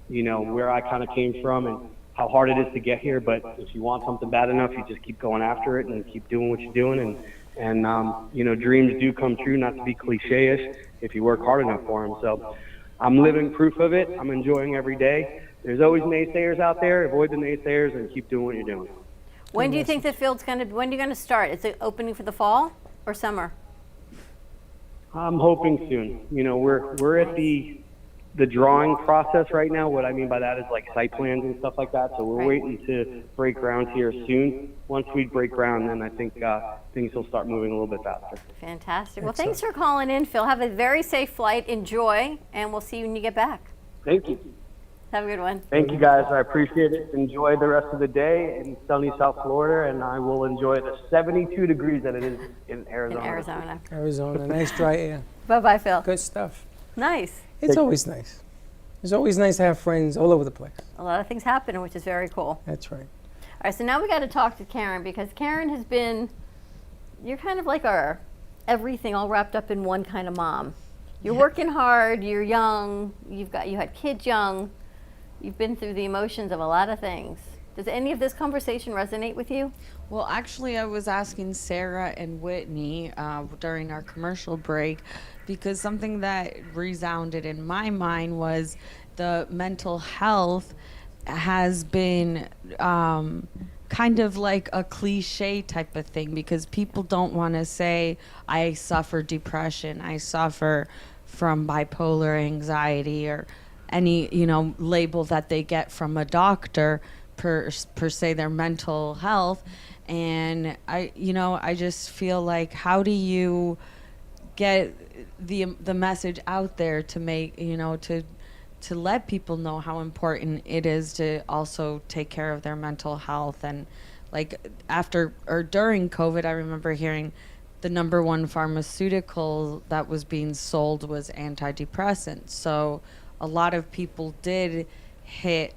you know, where I kind of came from and how hard it is to get here. But if you want something bad enough, you just keep going after it and keep doing what you're doing. And you know, dreams do come true, not to be cliche-ish, if you work hard enough for them. So I'm living proof of it. I'm enjoying every day. There's always naysayers out there. Avoid the naysayers and keep doing what you're doing. When do you think the field's when are you going to start? Is it opening for the fall or summer? I'm hoping soon. You know, we're at the drawing process right now. What I mean by that is like site plans and stuff like that. So we're waiting to break ground here soon. Once we break ground, then I think things will start moving a little bit faster. Fantastic. Well, thanks for calling in, Phil. Have a very safe flight. Enjoy, and we'll see you when you get back. Thank you. Have a good one. Thank you, guys. I appreciate it. Enjoy the rest of the day in sunny South Florida, and I will enjoy the 72 degrees that it is in Arizona. Arizona, nice dry air. Bye-bye, Phil. Good stuff. Nice. It's always nice. It's always nice to have friends all over the place. A lot of things happen, which is very cool. That's right. All right, so now we got to talk to Karen, because Karen has been, you're kind of like our everything all wrapped up in one kind of mom. You're working hard, you're young, you had kids young, you've been through the emotions of a lot of things. Does any of this conversation resonate with you? Well, actually, I was asking Sarah and Whitney during our commercial break, because something that resounded in my mind was the mental health has been kind of like a cliche type of thing, because people don't want to say, I suffer depression, I suffer from bipolar anxiety, or any, you know, label that they get from a doctor per se their mental health. And I just feel like, how do you get the message out there to make, you know, to let people know how important it is to also take care of their mental health? And like after or during COVID, I remember hearing the number one pharmaceutical that was being sold was antidepressants. So a lot of people did hit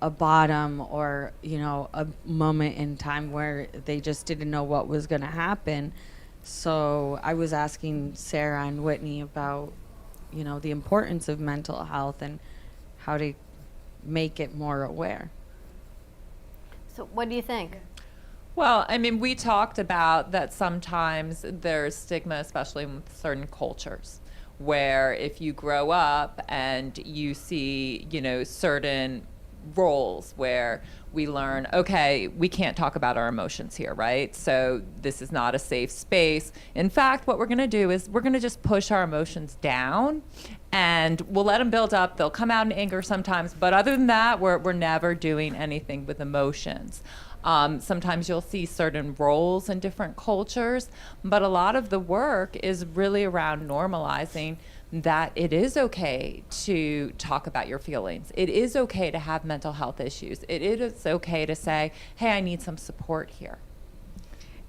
a bottom, or, you know, a moment in time where they just didn't know what was going to happen. So I was asking Sarah and Whitney about, you know, the importance of mental health and how to make it more aware. So what do you think? Well, I mean, we talked about that sometimes there's stigma, especially in certain cultures, where if you grow up and you see, you know, certain roles where we learn, okay, we can't talk about our emotions here, right? So this is not a safe space. In fact, what we're going to do is we're going to just push our emotions down, and we'll let them build up. They'll come out in anger sometimes, but other than that, we're never doing anything with emotions. Sometimes you'll see certain roles in different cultures, but a lot of the work is really around normalizing that it is okay to talk about your feelings. It is okay to have mental health issues. It is okay to say, hey, I need some support here.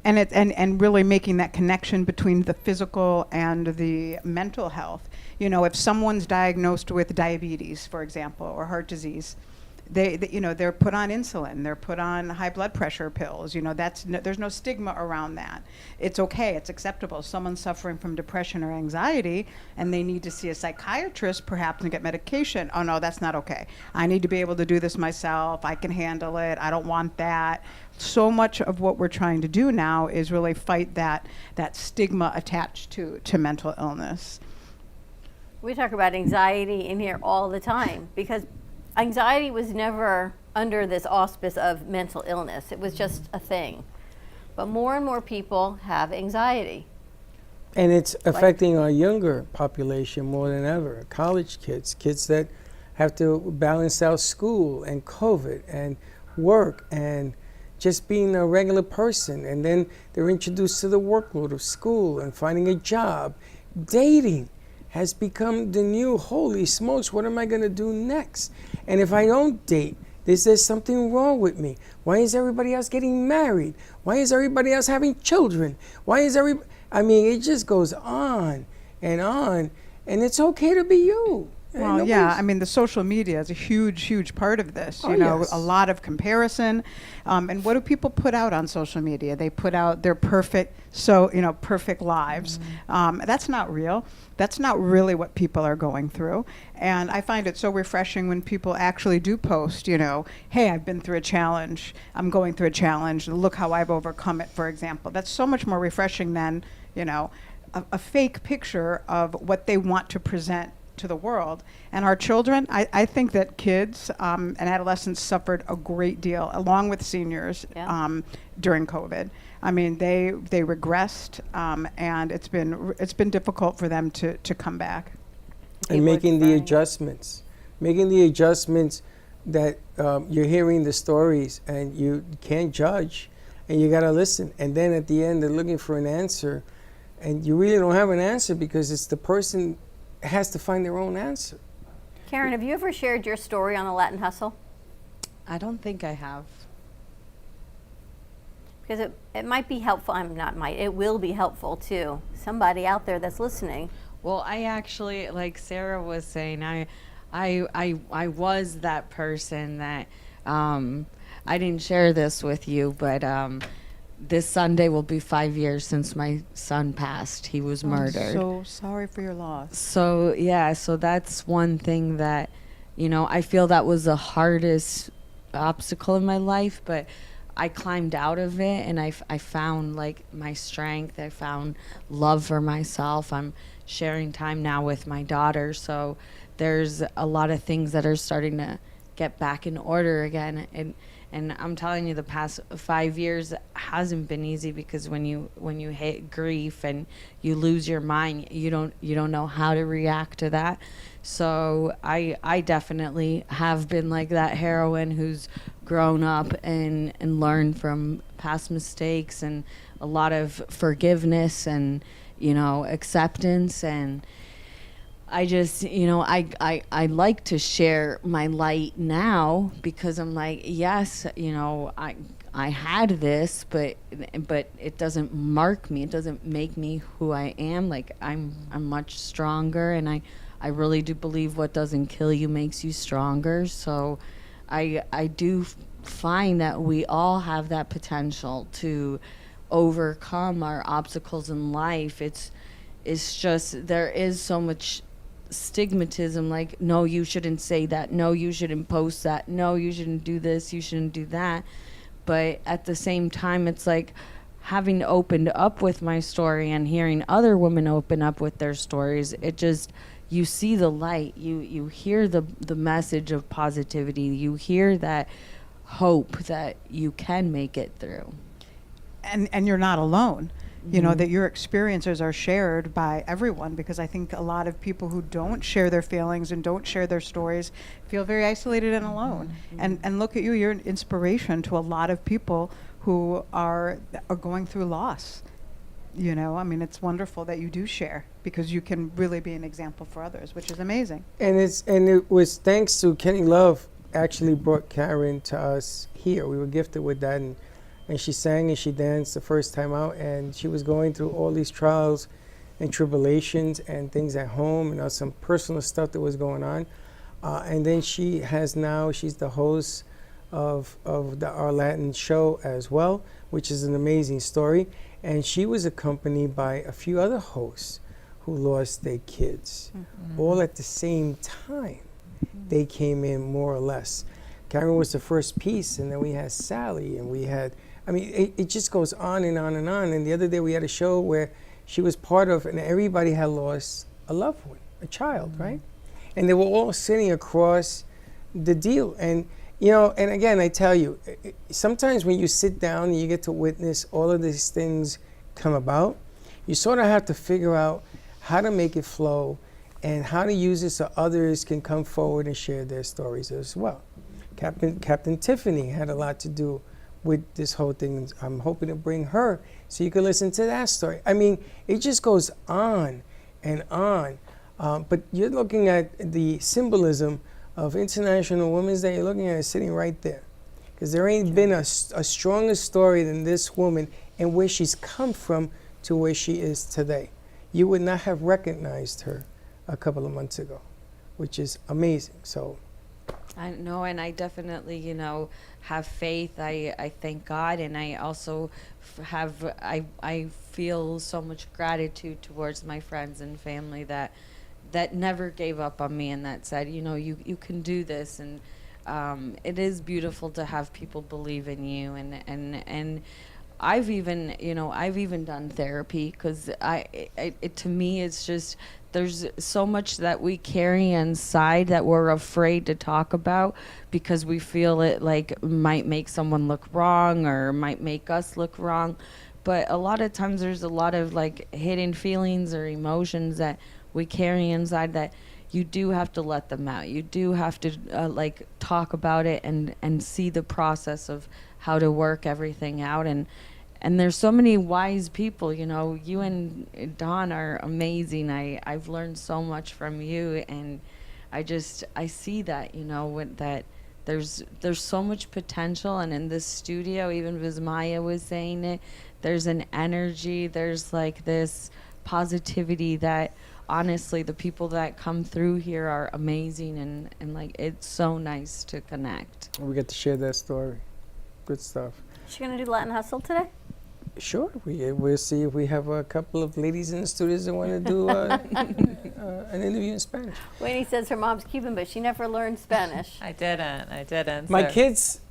And and really making that connection between the physical and the mental health. You know, if someone's diagnosed with diabetes, for example, or heart disease, they're put on insulin, they're put on high blood pressure pills. You know, there's no stigma around that. It's okay, it's acceptable. Someone suffering from depression or anxiety and they need to see a psychiatrist perhaps and get medication. Oh no, that's not okay. I need to be able to do this myself. I can handle it. I don't want that. So much of what we're trying to do now is really fight that stigma attached to mental illness. We talk about anxiety in here all the time, because anxiety was never under this auspice of mental illness. It was just a thing. But more and more people have anxiety. And it's affecting our younger population more than ever. College kids that have to balance out school and COVID and work and just being a regular person. And then they're introduced to the workload of school and finding a job. Dating has become the new, holy smokes, what am I gonna do next? And if I don't date, is there something wrong with me? Why is everybody else getting married? Why is everybody else having children? I mean, it just goes on, and it's okay to be you. Well, yeah, I mean, the social media is a huge, huge part of this. You know, yes. a lot of comparison. And what do people put out on social media? They put out their perfect, perfect lives. That's not real. That's not really what people are going through. And I find it so refreshing when people actually do post, hey, I've been through a challenge. I'm going through a challenge. Look how I've overcome it, for example. That's so much more refreshing than, a fake picture of what they want to present to the world. And our children, I think that kids and adolescents suffered a great deal, along with seniors, during COVID. I mean, they regressed, and it's been difficult for them to come back. And making the adjustments that you're hearing the stories and you can't judge, and you got to listen. And then at the end, they're looking for an answer, and you really don't have an answer because it's the person has to find their own answer. Karen, have you ever shared your story on the Latin Hustle? I don't think I have. Because it might be helpful. It will be helpful to somebody out there that's listening. Well, I actually, like Sarah was saying, I was that person that I didn't share this with you, but this Sunday will be 5 years since my son passed. He was murdered. I'm so sorry for your loss. So that's one thing that, I feel that was the hardest obstacle in my life, but I climbed out of it, and I found like my strength. I found love for myself. I'm sharing time now with my daughter, so there's a lot of things that are starting to get back in order again. And I'm telling you, the past 5 years hasn't been easy, because when you hit grief and you lose your mind, you don't know how to react to that. So I definitely have been like that heroine who's grown up and learned from past mistakes, and a lot of forgiveness and acceptance. And I just, I like to share my light now, because I'm like, yes, I had this, but it doesn't mark me. It doesn't make me who I am. Like I'm much stronger, and I really do believe what doesn't kill you makes you stronger. So I do find that we all have that potential to overcome our obstacles in life. It's just, there is so much stigmatism, like, no, you shouldn't say that, no, you shouldn't post that, no, you shouldn't do this, you shouldn't do that. But at the same time, it's like having opened up with my story and hearing other women open up with their stories, it just, you see the light, you hear the message of positivity, you hear that hope that you can make it through. And you're not alone. That your experiences are shared by everyone, because I think a lot of people who don't share their feelings and don't share their stories feel very isolated and alone. And look at you, you're an inspiration to a lot of people who are going through loss. I mean, it's wonderful that you do share, because you can really be an example for others, which is amazing. And it was thanks to Kenny Love actually brought Karen to us here. We were gifted with that, and she sang and she danced the first time out, and she was going through all these trials and tribulations and things at home, and some personal stuff that was going on. And then she's the host of our Latin show as well, which is an amazing story. And she was accompanied by a few other hosts who lost their kids, all at the same time. They came in more or less. Karen was the first piece, and then we had Sally, and we had, it just goes on and on and on. And the other day we had a show where she was part of, and everybody had lost a loved one, a child, right? And they were all sitting across the deal. And, and again, I tell you, sometimes when you sit down and you get to witness all of these things come about, you sort of have to figure out how to make it flow and how to use it so others can come forward and share their stories as well. Captain Tiffany had a lot to do with this whole thing. I'm hoping to bring her so you can listen to that story. It just goes on and on. But you're looking at the symbolism of International Women's Day. You're looking at it sitting right there. Because there ain't been a stronger story than this woman and where she's come from to where she is today. You would not have recognized her a couple of months ago which is amazing. So I know, and I definitely, have faith. I thank God, and I also I feel so much gratitude towards my friends and family that never gave up on me and that said, you can do this, and it is beautiful to have people believe in you, and I've even done therapy because to me it's just, there's so much that we carry inside that we're afraid to talk about because we feel it like might make someone look wrong or might make us look wrong. But a lot of times there's a lot of like hidden feelings or emotions that we carry inside that you do have to let them out. You do have to like talk about it and see the process of how to work everything out. And there's so many wise people, you and Dawn are amazing. I've learned so much from you, and I see that, that there's so much potential. And in this studio, even Vismaya was saying it, there's an energy, there's like this positivity that honestly the people that come through here are amazing, and like it's so nice to connect. we get to share that story. Good stuff. Is she going to do Latin Hustle today? Sure, we'll see if we have a couple of ladies in the studios that want to do an interview in Spanish. Wayne says her mom's Cuban, but she never learned Spanish. I didn't. My kids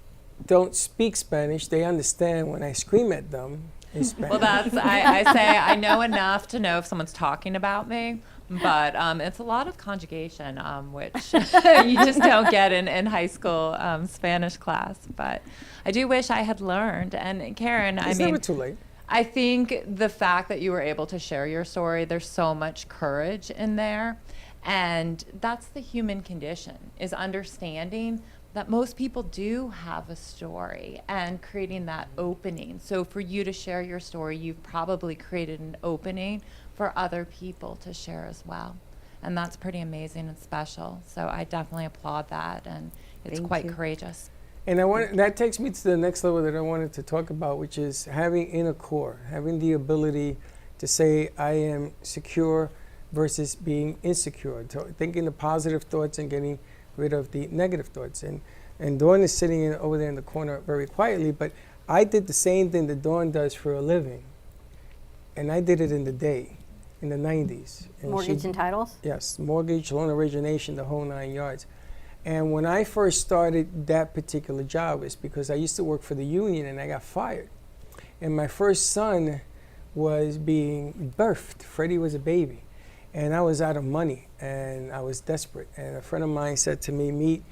don't speak Spanish. They understand when I scream at them in Spanish. Well, that's, I say I know enough to know if someone's talking about me, but it's a lot of conjugation, which you just don't get in high school Spanish class. But I do wish I had learned. And Karen, It's never too late. I think the fact that you were able to share your story, there's so much courage in there. And that's the human condition, is understanding that most people do have a story and creating that opening. So for you to share your story, you've probably created an opening for other people to share as well. And that's pretty amazing and special. So I definitely applaud that, and it's quite courageous. And that takes me to the next level that I wanted to talk about, which is having inner core, having the ability to say I am secure versus being insecure, thinking the positive thoughts and getting rid of the negative thoughts. And Dawn is sitting over there in the corner very quietly, but I did the same thing that Dawn does for a living. And I did it in the day, in the 90s. And Mortgage and titles? Yes, mortgage, loan origination, the whole 9 yards. And when I first started that particular job, it's because I used to work for the union and I got fired. And my first son was being birthed. Freddie was a baby. And I was out of money and I was desperate. And a friend of mine said to me, meet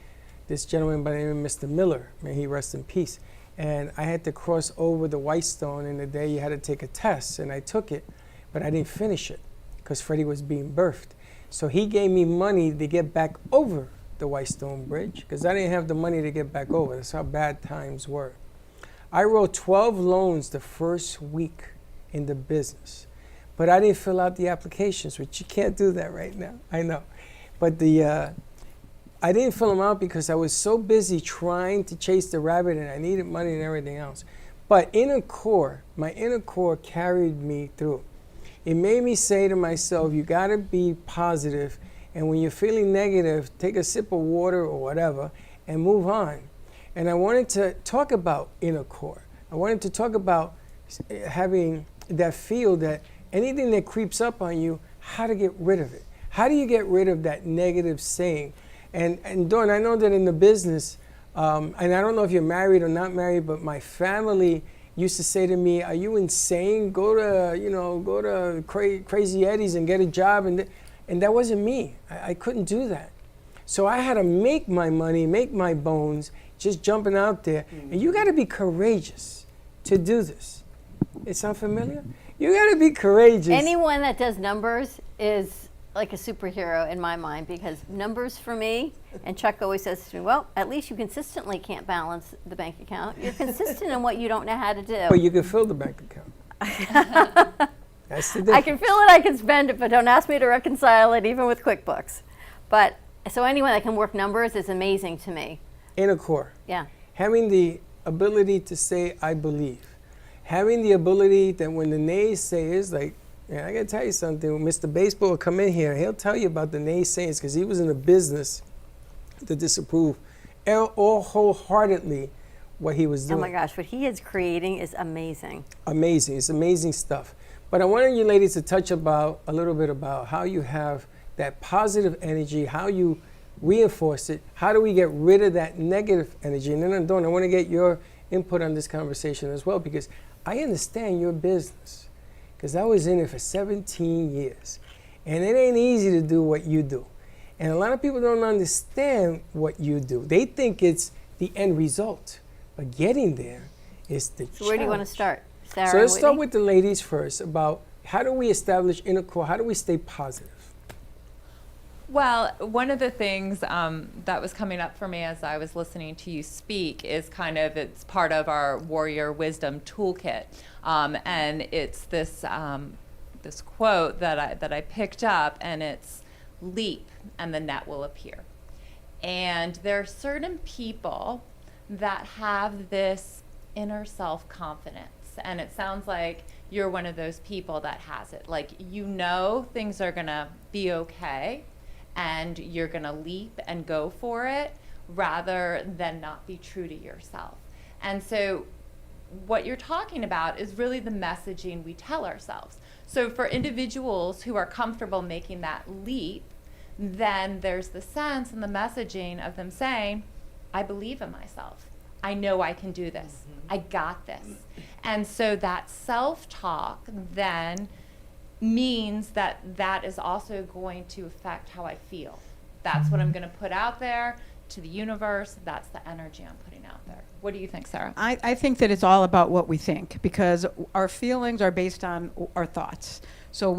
this gentleman by the name of Mr. Miller. May he rest in peace. And I had to cross over the Whitestone in the day you had to take a test. And I took it, but I didn't finish it because Freddie was being birthed. So he gave me money to get back over the Whitestone Bridge because I didn't have the money to get back over. That's how bad times were. I wrote 12 loans the first week in the business, but I didn't fill out the applications, which you can't do that right now. I know. But I didn't fill them out because I was so busy trying to chase the rabbit and I needed money and everything else. But my inner core carried me through. It made me say to myself, you gotta be positive. And when you're feeling negative, take a sip of water or whatever and move on. And I wanted to talk about inner core. I wanted to talk about having that feel that anything that creeps up on you, how to get rid of it. How do you get rid of that negative saying? And Dawn, I know that in the business, and I don't know if you're married or not married, but my family used to say to me, are you insane? Go to Crazy Eddie's and get a job. And that wasn't me. I couldn't do that. So I had to make my money, make my bones, just jumping out there. And you got to be courageous to do this. It sound familiar? You got to be courageous. Anyone that does numbers is like a superhero in my mind, because numbers for me, and Chuck always says to me, well, at least you consistently can't balance the bank account. You're consistent in what you don't know how to do. But you can fill the bank account. That's the difference. I can fill it, I can spend it, but don't ask me to reconcile it, even with QuickBooks. But so anyone that can work numbers is amazing to me. Inner core. Yeah. Having the ability to say, I believe. Having the ability that when the naysayers, like Yeah, I gotta tell you something. When Mr. Baseball will come in here, he'll tell you about the naysayers because he was in the business to disapprove all wholeheartedly what he was Oh doing. my gosh, what he is creating is amazing. Amazing. It's amazing stuff. But I wanted you ladies to touch about a little bit about how you have that positive energy, how you reinforce it, how do we get rid of that negative energy? And then I want to get your input on this conversation as well, because I understand your business, because I was in it for 17 years. And it ain't easy to do what you do. And a lot of people don't understand what you do. They think it's the end result. But getting there is the So where do you want to challenge. start? Sarah So let's and start Whitney? with the ladies first about how do we establish inner core? How do we stay positive? Well, one of the things that was coming up for me as I was listening to you speak is it's part of our Warrior Wisdom Toolkit. And it's this, this quote that I picked up, and it's leap and the net will appear. And there are certain people that have this inner self-confidence. And it sounds like you're one of those people that has it. Like, you know things are gonna be okay, and you're gonna leap and go for it rather than not be true to yourself. And so what you're talking about is really the messaging we tell ourselves. So for individuals who are comfortable making that leap, then there's the sense and the messaging of them saying, I believe in myself. I know I can do this. I got this. And so that self-talk then means that is also going to affect how I feel. That's what I'm going to put out there to the universe. That's the energy I'm putting out there. What do you think, Sarah? I think that it's all about what we think, because our feelings are based on our thoughts. So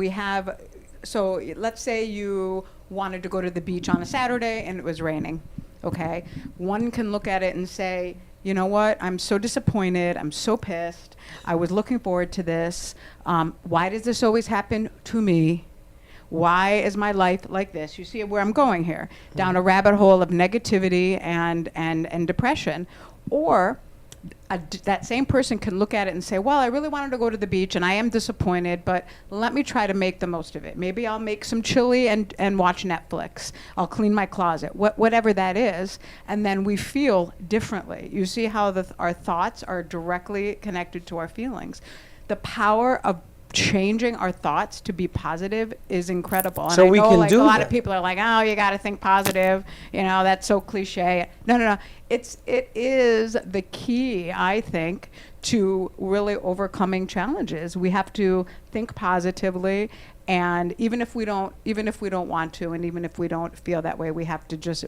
let's say you wanted to go to the beach on a Saturday and it was raining, okay? One can look at it and say, you know what, I'm so disappointed, I'm so pissed, I was looking forward to this. Why does this always happen to me? Why is my life like this? You see where I'm going here, down a rabbit hole of negativity and depression. Or that same person can look at it and say, well, I really wanted to go to the beach and I am disappointed, but let me try to make the most of it. Maybe I'll make some chili and watch Netflix. I'll clean my closet, whatever that is. And then we feel differently. You see how our thoughts are directly connected to our feelings. The power of changing our thoughts to be positive is incredible. And So I we know, can like, do a lot that. of people are like, oh, you got to think positive. You know, that's so cliche. No. It is the key, I think, to really overcoming challenges. We have to think positively, and even if we don't want to, and even if we don't feel that way, we have to just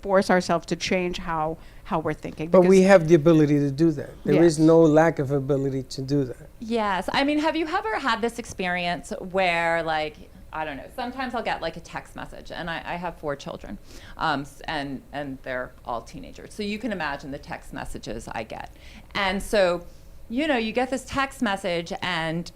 force ourselves to change how we're thinking. But we because- have the ability to do that. There is Yes. no lack of ability to do that. Yes. I mean, have you ever had this experience where, like, I don't know, sometimes I'll get like a text message, and I have 4 children, and they're all teenagers. So you can imagine the text messages I get. And so, you know, you get this text message, and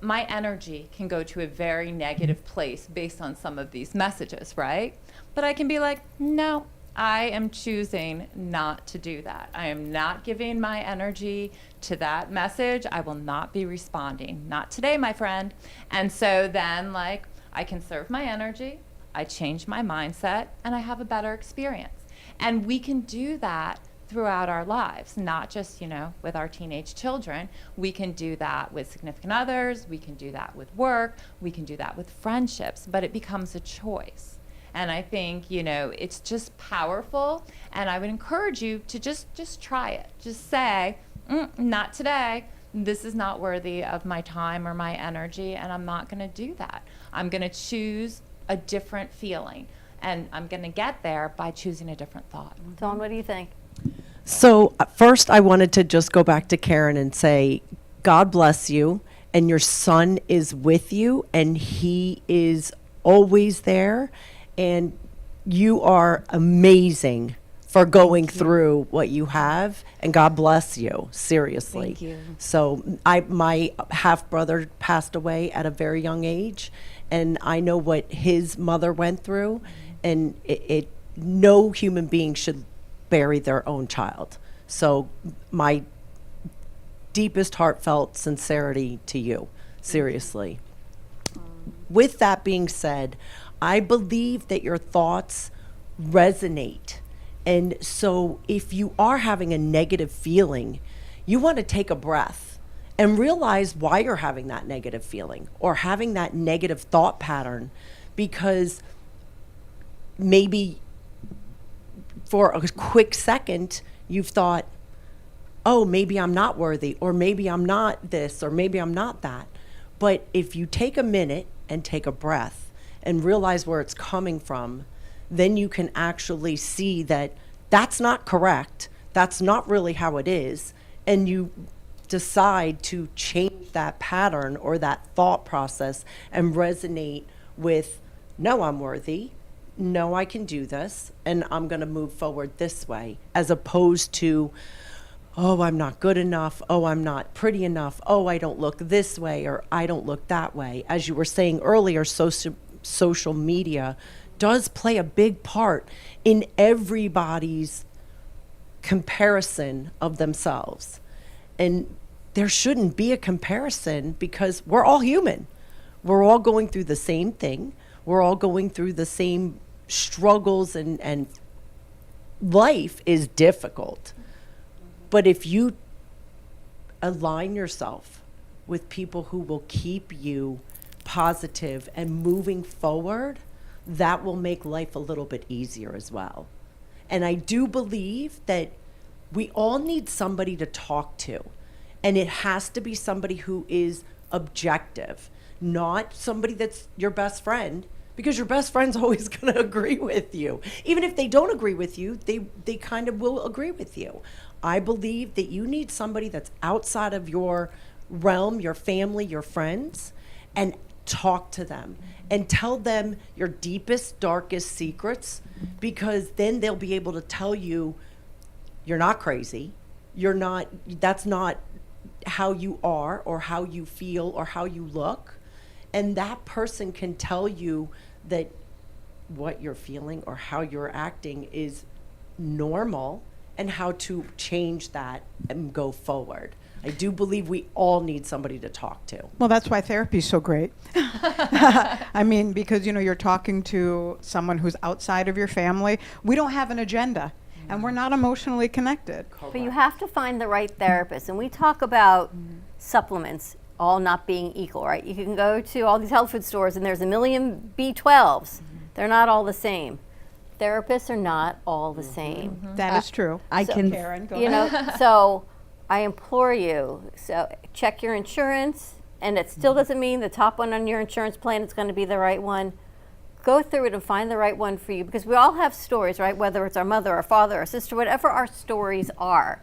my energy can go to a very negative place based on some of these messages, right? But I can be like, no, I am choosing not to do that. I am not giving my energy to that message. I will not be responding. Not today, my friend. And so then, like, I conserve my energy, I change my mindset, and I have a better experience. And we can do that throughout our lives, not just, you know, with our teenage children. We can do that with significant others. We can do that with work. We can do that with friendships, but it becomes a choice. And I think, you know, it's just powerful. And I would encourage you to just try it. Just say, not today. This is not worthy of my time or my energy, and I'm not going to do that. I'm going to choose a different feeling, and I'm going to get there by choosing a different thought. Dawn, what do you think? So first, I wanted to just go back to Karen and say, God bless you, and your son is with you, and he is always there, and you are amazing for going through what you have, and God bless you, seriously. Thank you. So my half brother passed away at a very young age, and I know what his mother went through, and no human being should bury their own child. So my deepest heartfelt sincerity to you, seriously. with that being said, I believe that your thoughts resonate. And so if you are having a negative feeling, you want to take a breath and realize why you're having that negative feeling or having that negative thought pattern, because maybe for a quick second you've thought, oh, maybe I'm not worthy, or maybe I'm not this, or maybe I'm not that. But if you take a minute and take a breath and realize where it's coming from, then you can actually see that that's not correct. That's not really how it is. And you decide to change that pattern or that thought process and resonate with, no, I'm worthy. No, I can do this. And I'm going to move forward this way, as opposed to, oh, I'm not good enough. Oh, I'm not pretty enough. Oh, I don't look this way, or I don't look that way. As you were saying earlier, social media does play a big part in everybody's comparison of themselves. And there shouldn't be a comparison, because we're all human. We're all going through the same thing. We're all going through the same struggles, and life is difficult. But if you align yourself with people who will keep you positive and moving forward, that will make life a little bit easier as well. And I do believe that we all need somebody to talk to. And it has to be somebody who is objective, not somebody that's your best friend, because your best friend's always going to agree with you. Even if they don't agree with you, they kind of will agree with you. I believe that you need somebody that's outside of your realm, your family, your friends, and talk to them and tell them your deepest, darkest secrets, because then they'll be able to tell you, you're not crazy. That's not how you are, or how you feel, or how you look. And that person can tell you that what you're feeling or how you're acting is normal, and how to change that and go forward. I do believe we all need somebody to talk to. Well, that's why therapy is so great. I mean, because, you're talking to someone who's outside of your family. We don't have an agenda, and we're not emotionally connected. But you have to find the right therapist. And we talk about supplements all not being equal, right? You can go to all these health food stores and there's a million B12s. They're not all the same. Therapists are not all the same. That is true. Karen, go ahead. So I implore you, so check your insurance, and it still doesn't mean the top one on your insurance plan is going to be the right one. Go through it and find the right one for you, because we all have stories, right? Whether it's our mother, our father, our sister, whatever our stories are,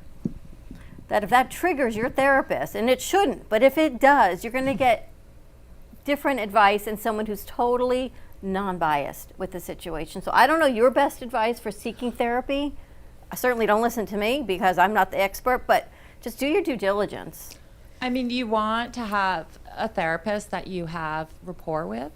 that if that triggers your therapist, and it shouldn't, but if it does, you're going to get different advice and someone who's totally non-biased with the situation. So I don't know your best advice for seeking therapy. I certainly don't listen to me, because I'm not the expert, but just do your due diligence. I mean, you want to have a therapist that you have rapport with.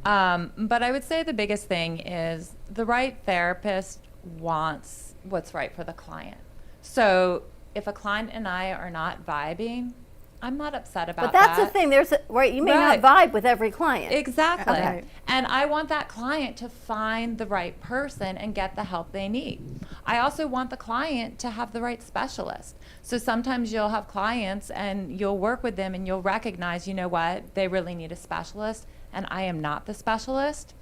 But I would say the biggest thing is the right therapist wants what's right for the client. So if a client and I are not vibing, I'm not upset about that. But that's the thing. You may not vibe with every client. Exactly. Okay. And I want that client to find the right person and get the help they need. I also want the client to have the right specialist. So sometimes you'll have clients and you'll work with them and you'll recognize, you know what, they really need a specialist, and I am not the specialist,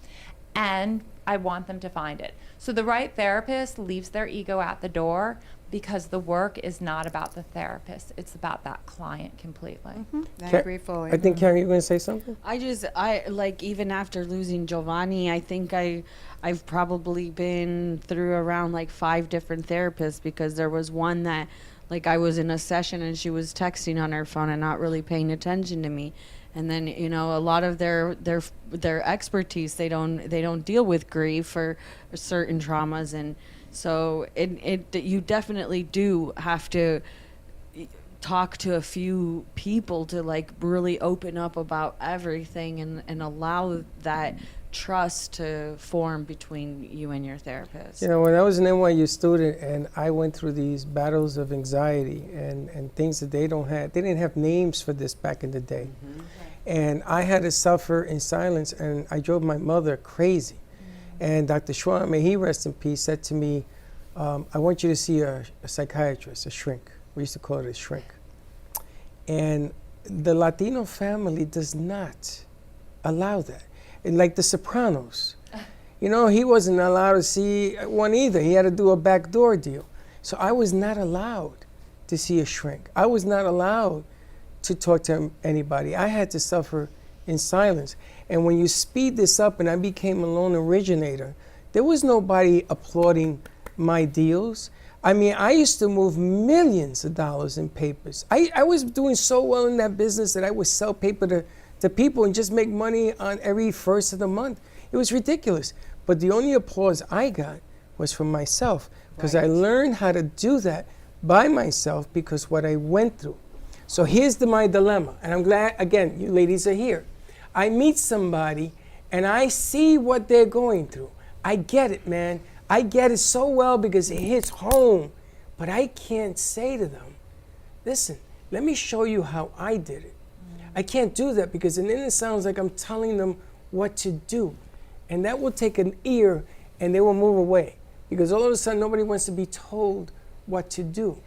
and I want them to find it. So the right therapist leaves their ego at the door, because the work is not about the therapist. It's about that client completely. I agree fully. I think, Karen, you were going to say something? I like, even after losing Giovanni, I think I've probably been through around like 5 different therapists, because there was one that, like, I was in a session and she was texting on her phone and not really paying attention to me. And then, a lot of their expertise, they don't deal with grief or certain traumas, and so you definitely do have to talk to a few people to, like, really open up about everything and allow that trust to form between you and your therapist. When I was an NYU student and I went through these battles of anxiety and things that they didn't have names for this back in the day. And I had to suffer in silence, and I drove my mother crazy. And Dr. Schwann, may he rest in peace, said to me, I want you to see a psychiatrist, a shrink. We used to call it a shrink. And the Latino family does not allow that. And like The Sopranos, you know, he wasn't allowed to see one either. He had to do a backdoor deal. So I was not allowed to see a shrink. I was not allowed to talk to anybody. I had to suffer in silence. And when you speed this up and I became a lone originator, there was nobody applauding my deals. I mean, I used to move millions of dollars in papers. I was doing so well in that business that I would sell paper to people and just make money on every first of the month. It was ridiculous. But the only applause I got was from myself, because I learned how to do that by myself because what I went through. So here's my dilemma, and I'm glad, again, you ladies are here. I meet somebody and I see what they're going through. I get it, man. I get it so well because it hits home. But I can't say to them, listen, let me show you how I did it. I can't do that because then it sounds like I'm telling them what to do. And that will take an ear and they will move away. Because all of a sudden nobody wants to be told what to do.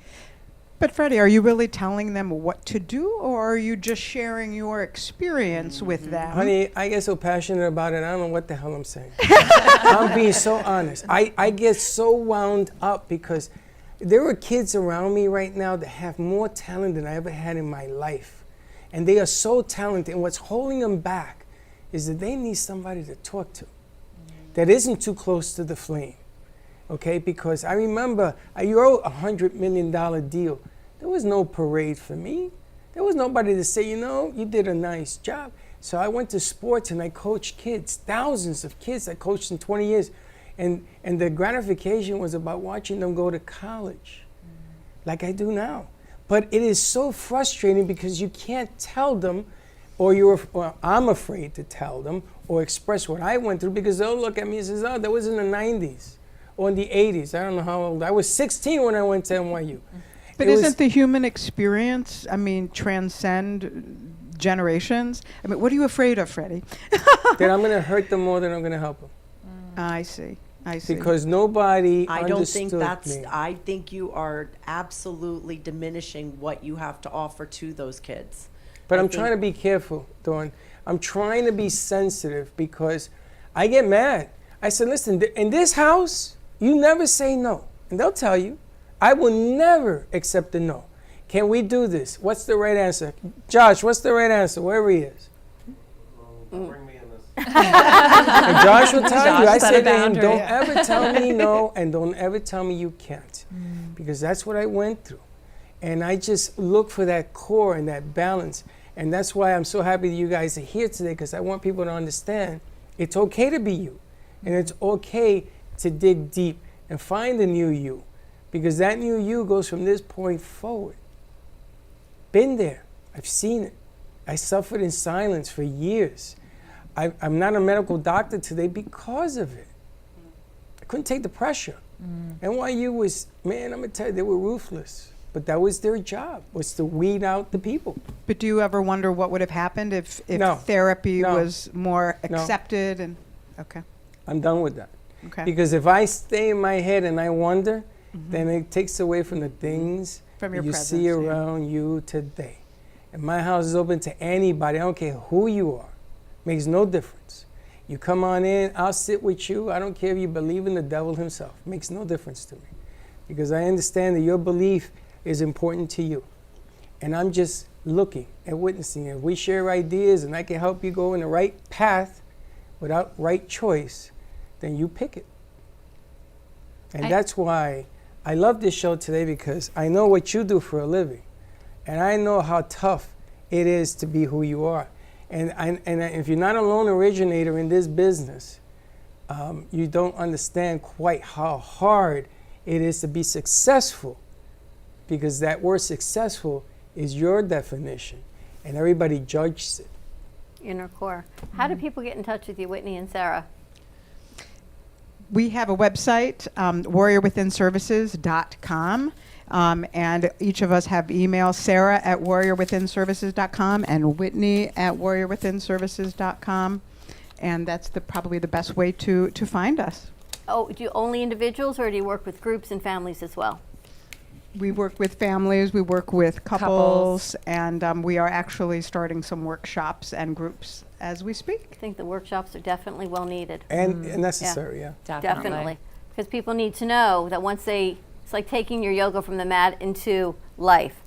But Freddie, are you really telling them what to do, or are you just sharing your experience with them? Honey, I get so passionate about it, I don't know what the hell I'm saying. I'm being so honest. I get so wound up because there are kids around me right now that have more talent than I ever had in my life. And they are so talented, and what's holding them back is that they need somebody to talk to that isn't too close to the flame. Okay, because I remember I wrote a $100 million deal. There was no parade for me. There was nobody to say, you know, you did a nice job. So I went to sports and I coached kids, thousands of kids I coached in 20 years. And the gratification was about watching them go to college, like I do now. But it is so frustrating because you can't tell them, or I'm afraid to tell them or express what I went through because they'll look at me and say, oh, that was in the 90s. Or in the 80s, I don't know how old. I was 16 when I went to NYU. But isn't the human experience, I mean, transcend generations? I mean, what are you afraid of, Freddie? That I'm going to hurt them more than I'm going to help them. I see. I see. Because nobody I don't think understood that's, me. I think you are absolutely diminishing what you have to offer to those kids. But I'm think- trying to be careful, Dawn. I'm trying to be sensitive because I get mad. I said, listen, in this house, you never say no. And they'll tell you, I will never accept a no. Can we do this? What's the right answer? Josh, what's the right answer? Wherever he is. Bring me in this. And Josh will tell you, I set say a to him, boundary. don't ever tell me no and don't ever tell me you can't. Because that's what I went through. And I just look for that core and that balance. And that's why I'm so happy that you guys are here today, because I want people to understand it's okay to be you. And it's okay to dig deep and find a new you, because that new you goes from this point forward. Been there. I've seen it. I suffered in silence for years. I'm not a medical doctor today because of it. I couldn't take the pressure. NYU was, man, I'm going to tell you, they were ruthless. But that was their job, was to weed out the people. But do you ever wonder what would have happened if No. therapy No. was more No. accepted? And okay. I'm done with that. Okay. Because if I stay in my head and I wonder, then it takes away from the things From your that you presence, see yeah. around you today. And my house is open to anybody. I don't care who you are. Makes no difference. You come on in, I'll sit with you. I don't care if you believe in the devil himself. Makes no difference to me. Because I understand that your belief is important to you. And I'm just looking and witnessing. If we share ideas and I can help you go in the right path without right choice, then you pick it. And that's why I love this show today, because I know what you do for a living. And I know how tough it is to be who you are. And if you're not a lone originator in this business, you don't understand quite how hard it is to be successful, because that word successful is your definition, and everybody judges it. Inner core. How do people get in touch with you, Whitney and Sarah? We have a website, warriorwithinservices.com, And each of us have emails, Sarah at warriorwithinservices.com and Whitney at warriorwithinservices.com. And that's probably the best way to find us. Oh, do you only individuals or do you work with groups and families as well? We work with families, we work with couples. And we are actually starting some workshops and groups as we speak. I think the workshops are definitely well needed. And necessary, yeah. Definitely. Because people need to know that it's like taking your yoga from the mat into life.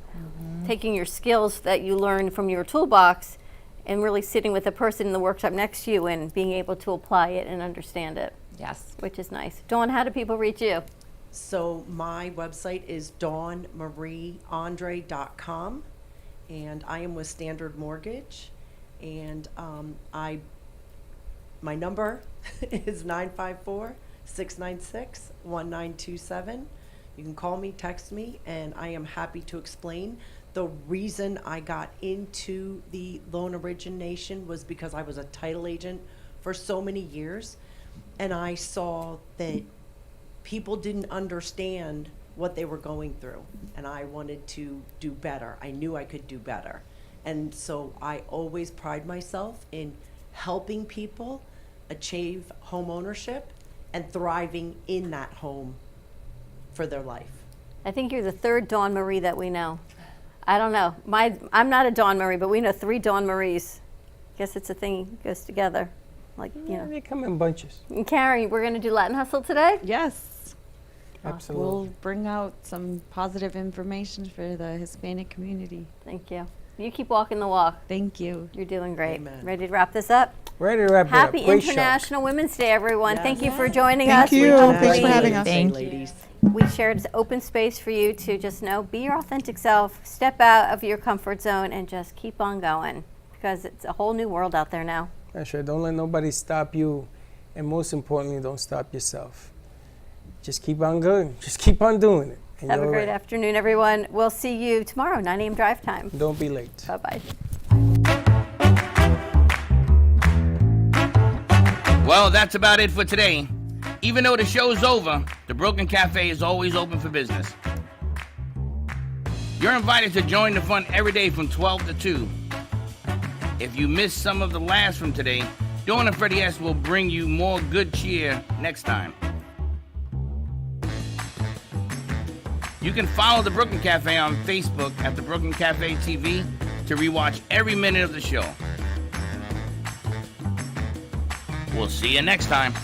Taking your skills that you learn from your toolbox and really sitting with the person in the workshop next to you and being able to apply it and understand it. Yes. Which is nice. Dawn, how do people reach you? So my website is dawnmarieandre.com, and I am with Standard Mortgage, and my number is 954-696-1927. You can call me, text me, and I am happy to explain. The reason I got into the loan origination was because I was a title agent for so many years, and I saw that people didn't understand what they were going through, and I wanted to do better. I knew I could do better. And so I always pride myself in helping people achieve home ownership and thriving in that home for their life. I think you're the third Dawn Marie that we know. I don't know. I'm not a Dawn Marie, but we know 3 Dawn Maries. Guess it's a thing that goes together. Like, you know. They come in bunches. And Karen, we're going to do Latin Hustle today? Yes. Absolutely. We'll bring out some positive information for the Hispanic community. Thank you. You keep walking the walk. Thank you. You're doing great. Amen. Ready to wrap this up? Ready to wrap it up. Happy Great show. International Women's Day, everyone. Yes. Thank you for joining Thank us. you. We hope Thanks for we- having us. Thank you. Ladies. We shared this open space for you to just be your authentic self, step out of your comfort zone, and just keep on going, because it's a whole new world out there now. That's right. Don't let nobody stop you. And most importantly, don't stop yourself. Just keep on going. Just keep on doing it. And Have a you're great right. afternoon, everyone. We'll see you tomorrow, 9 a.m. drive time. Don't be late. Bye-bye. Well, that's about it for today. Even though the show's over, the Broken Cafe is always open for business. You're invited to join the fun every day from 12 to 2. If you missed some of the laughs from today, Dawn and Freddie S. will bring you more good cheer next time. You can follow the Brooklyn Cafe on Facebook at the Brooklyn Cafe TV to rewatch every minute of the show. We'll see you next time.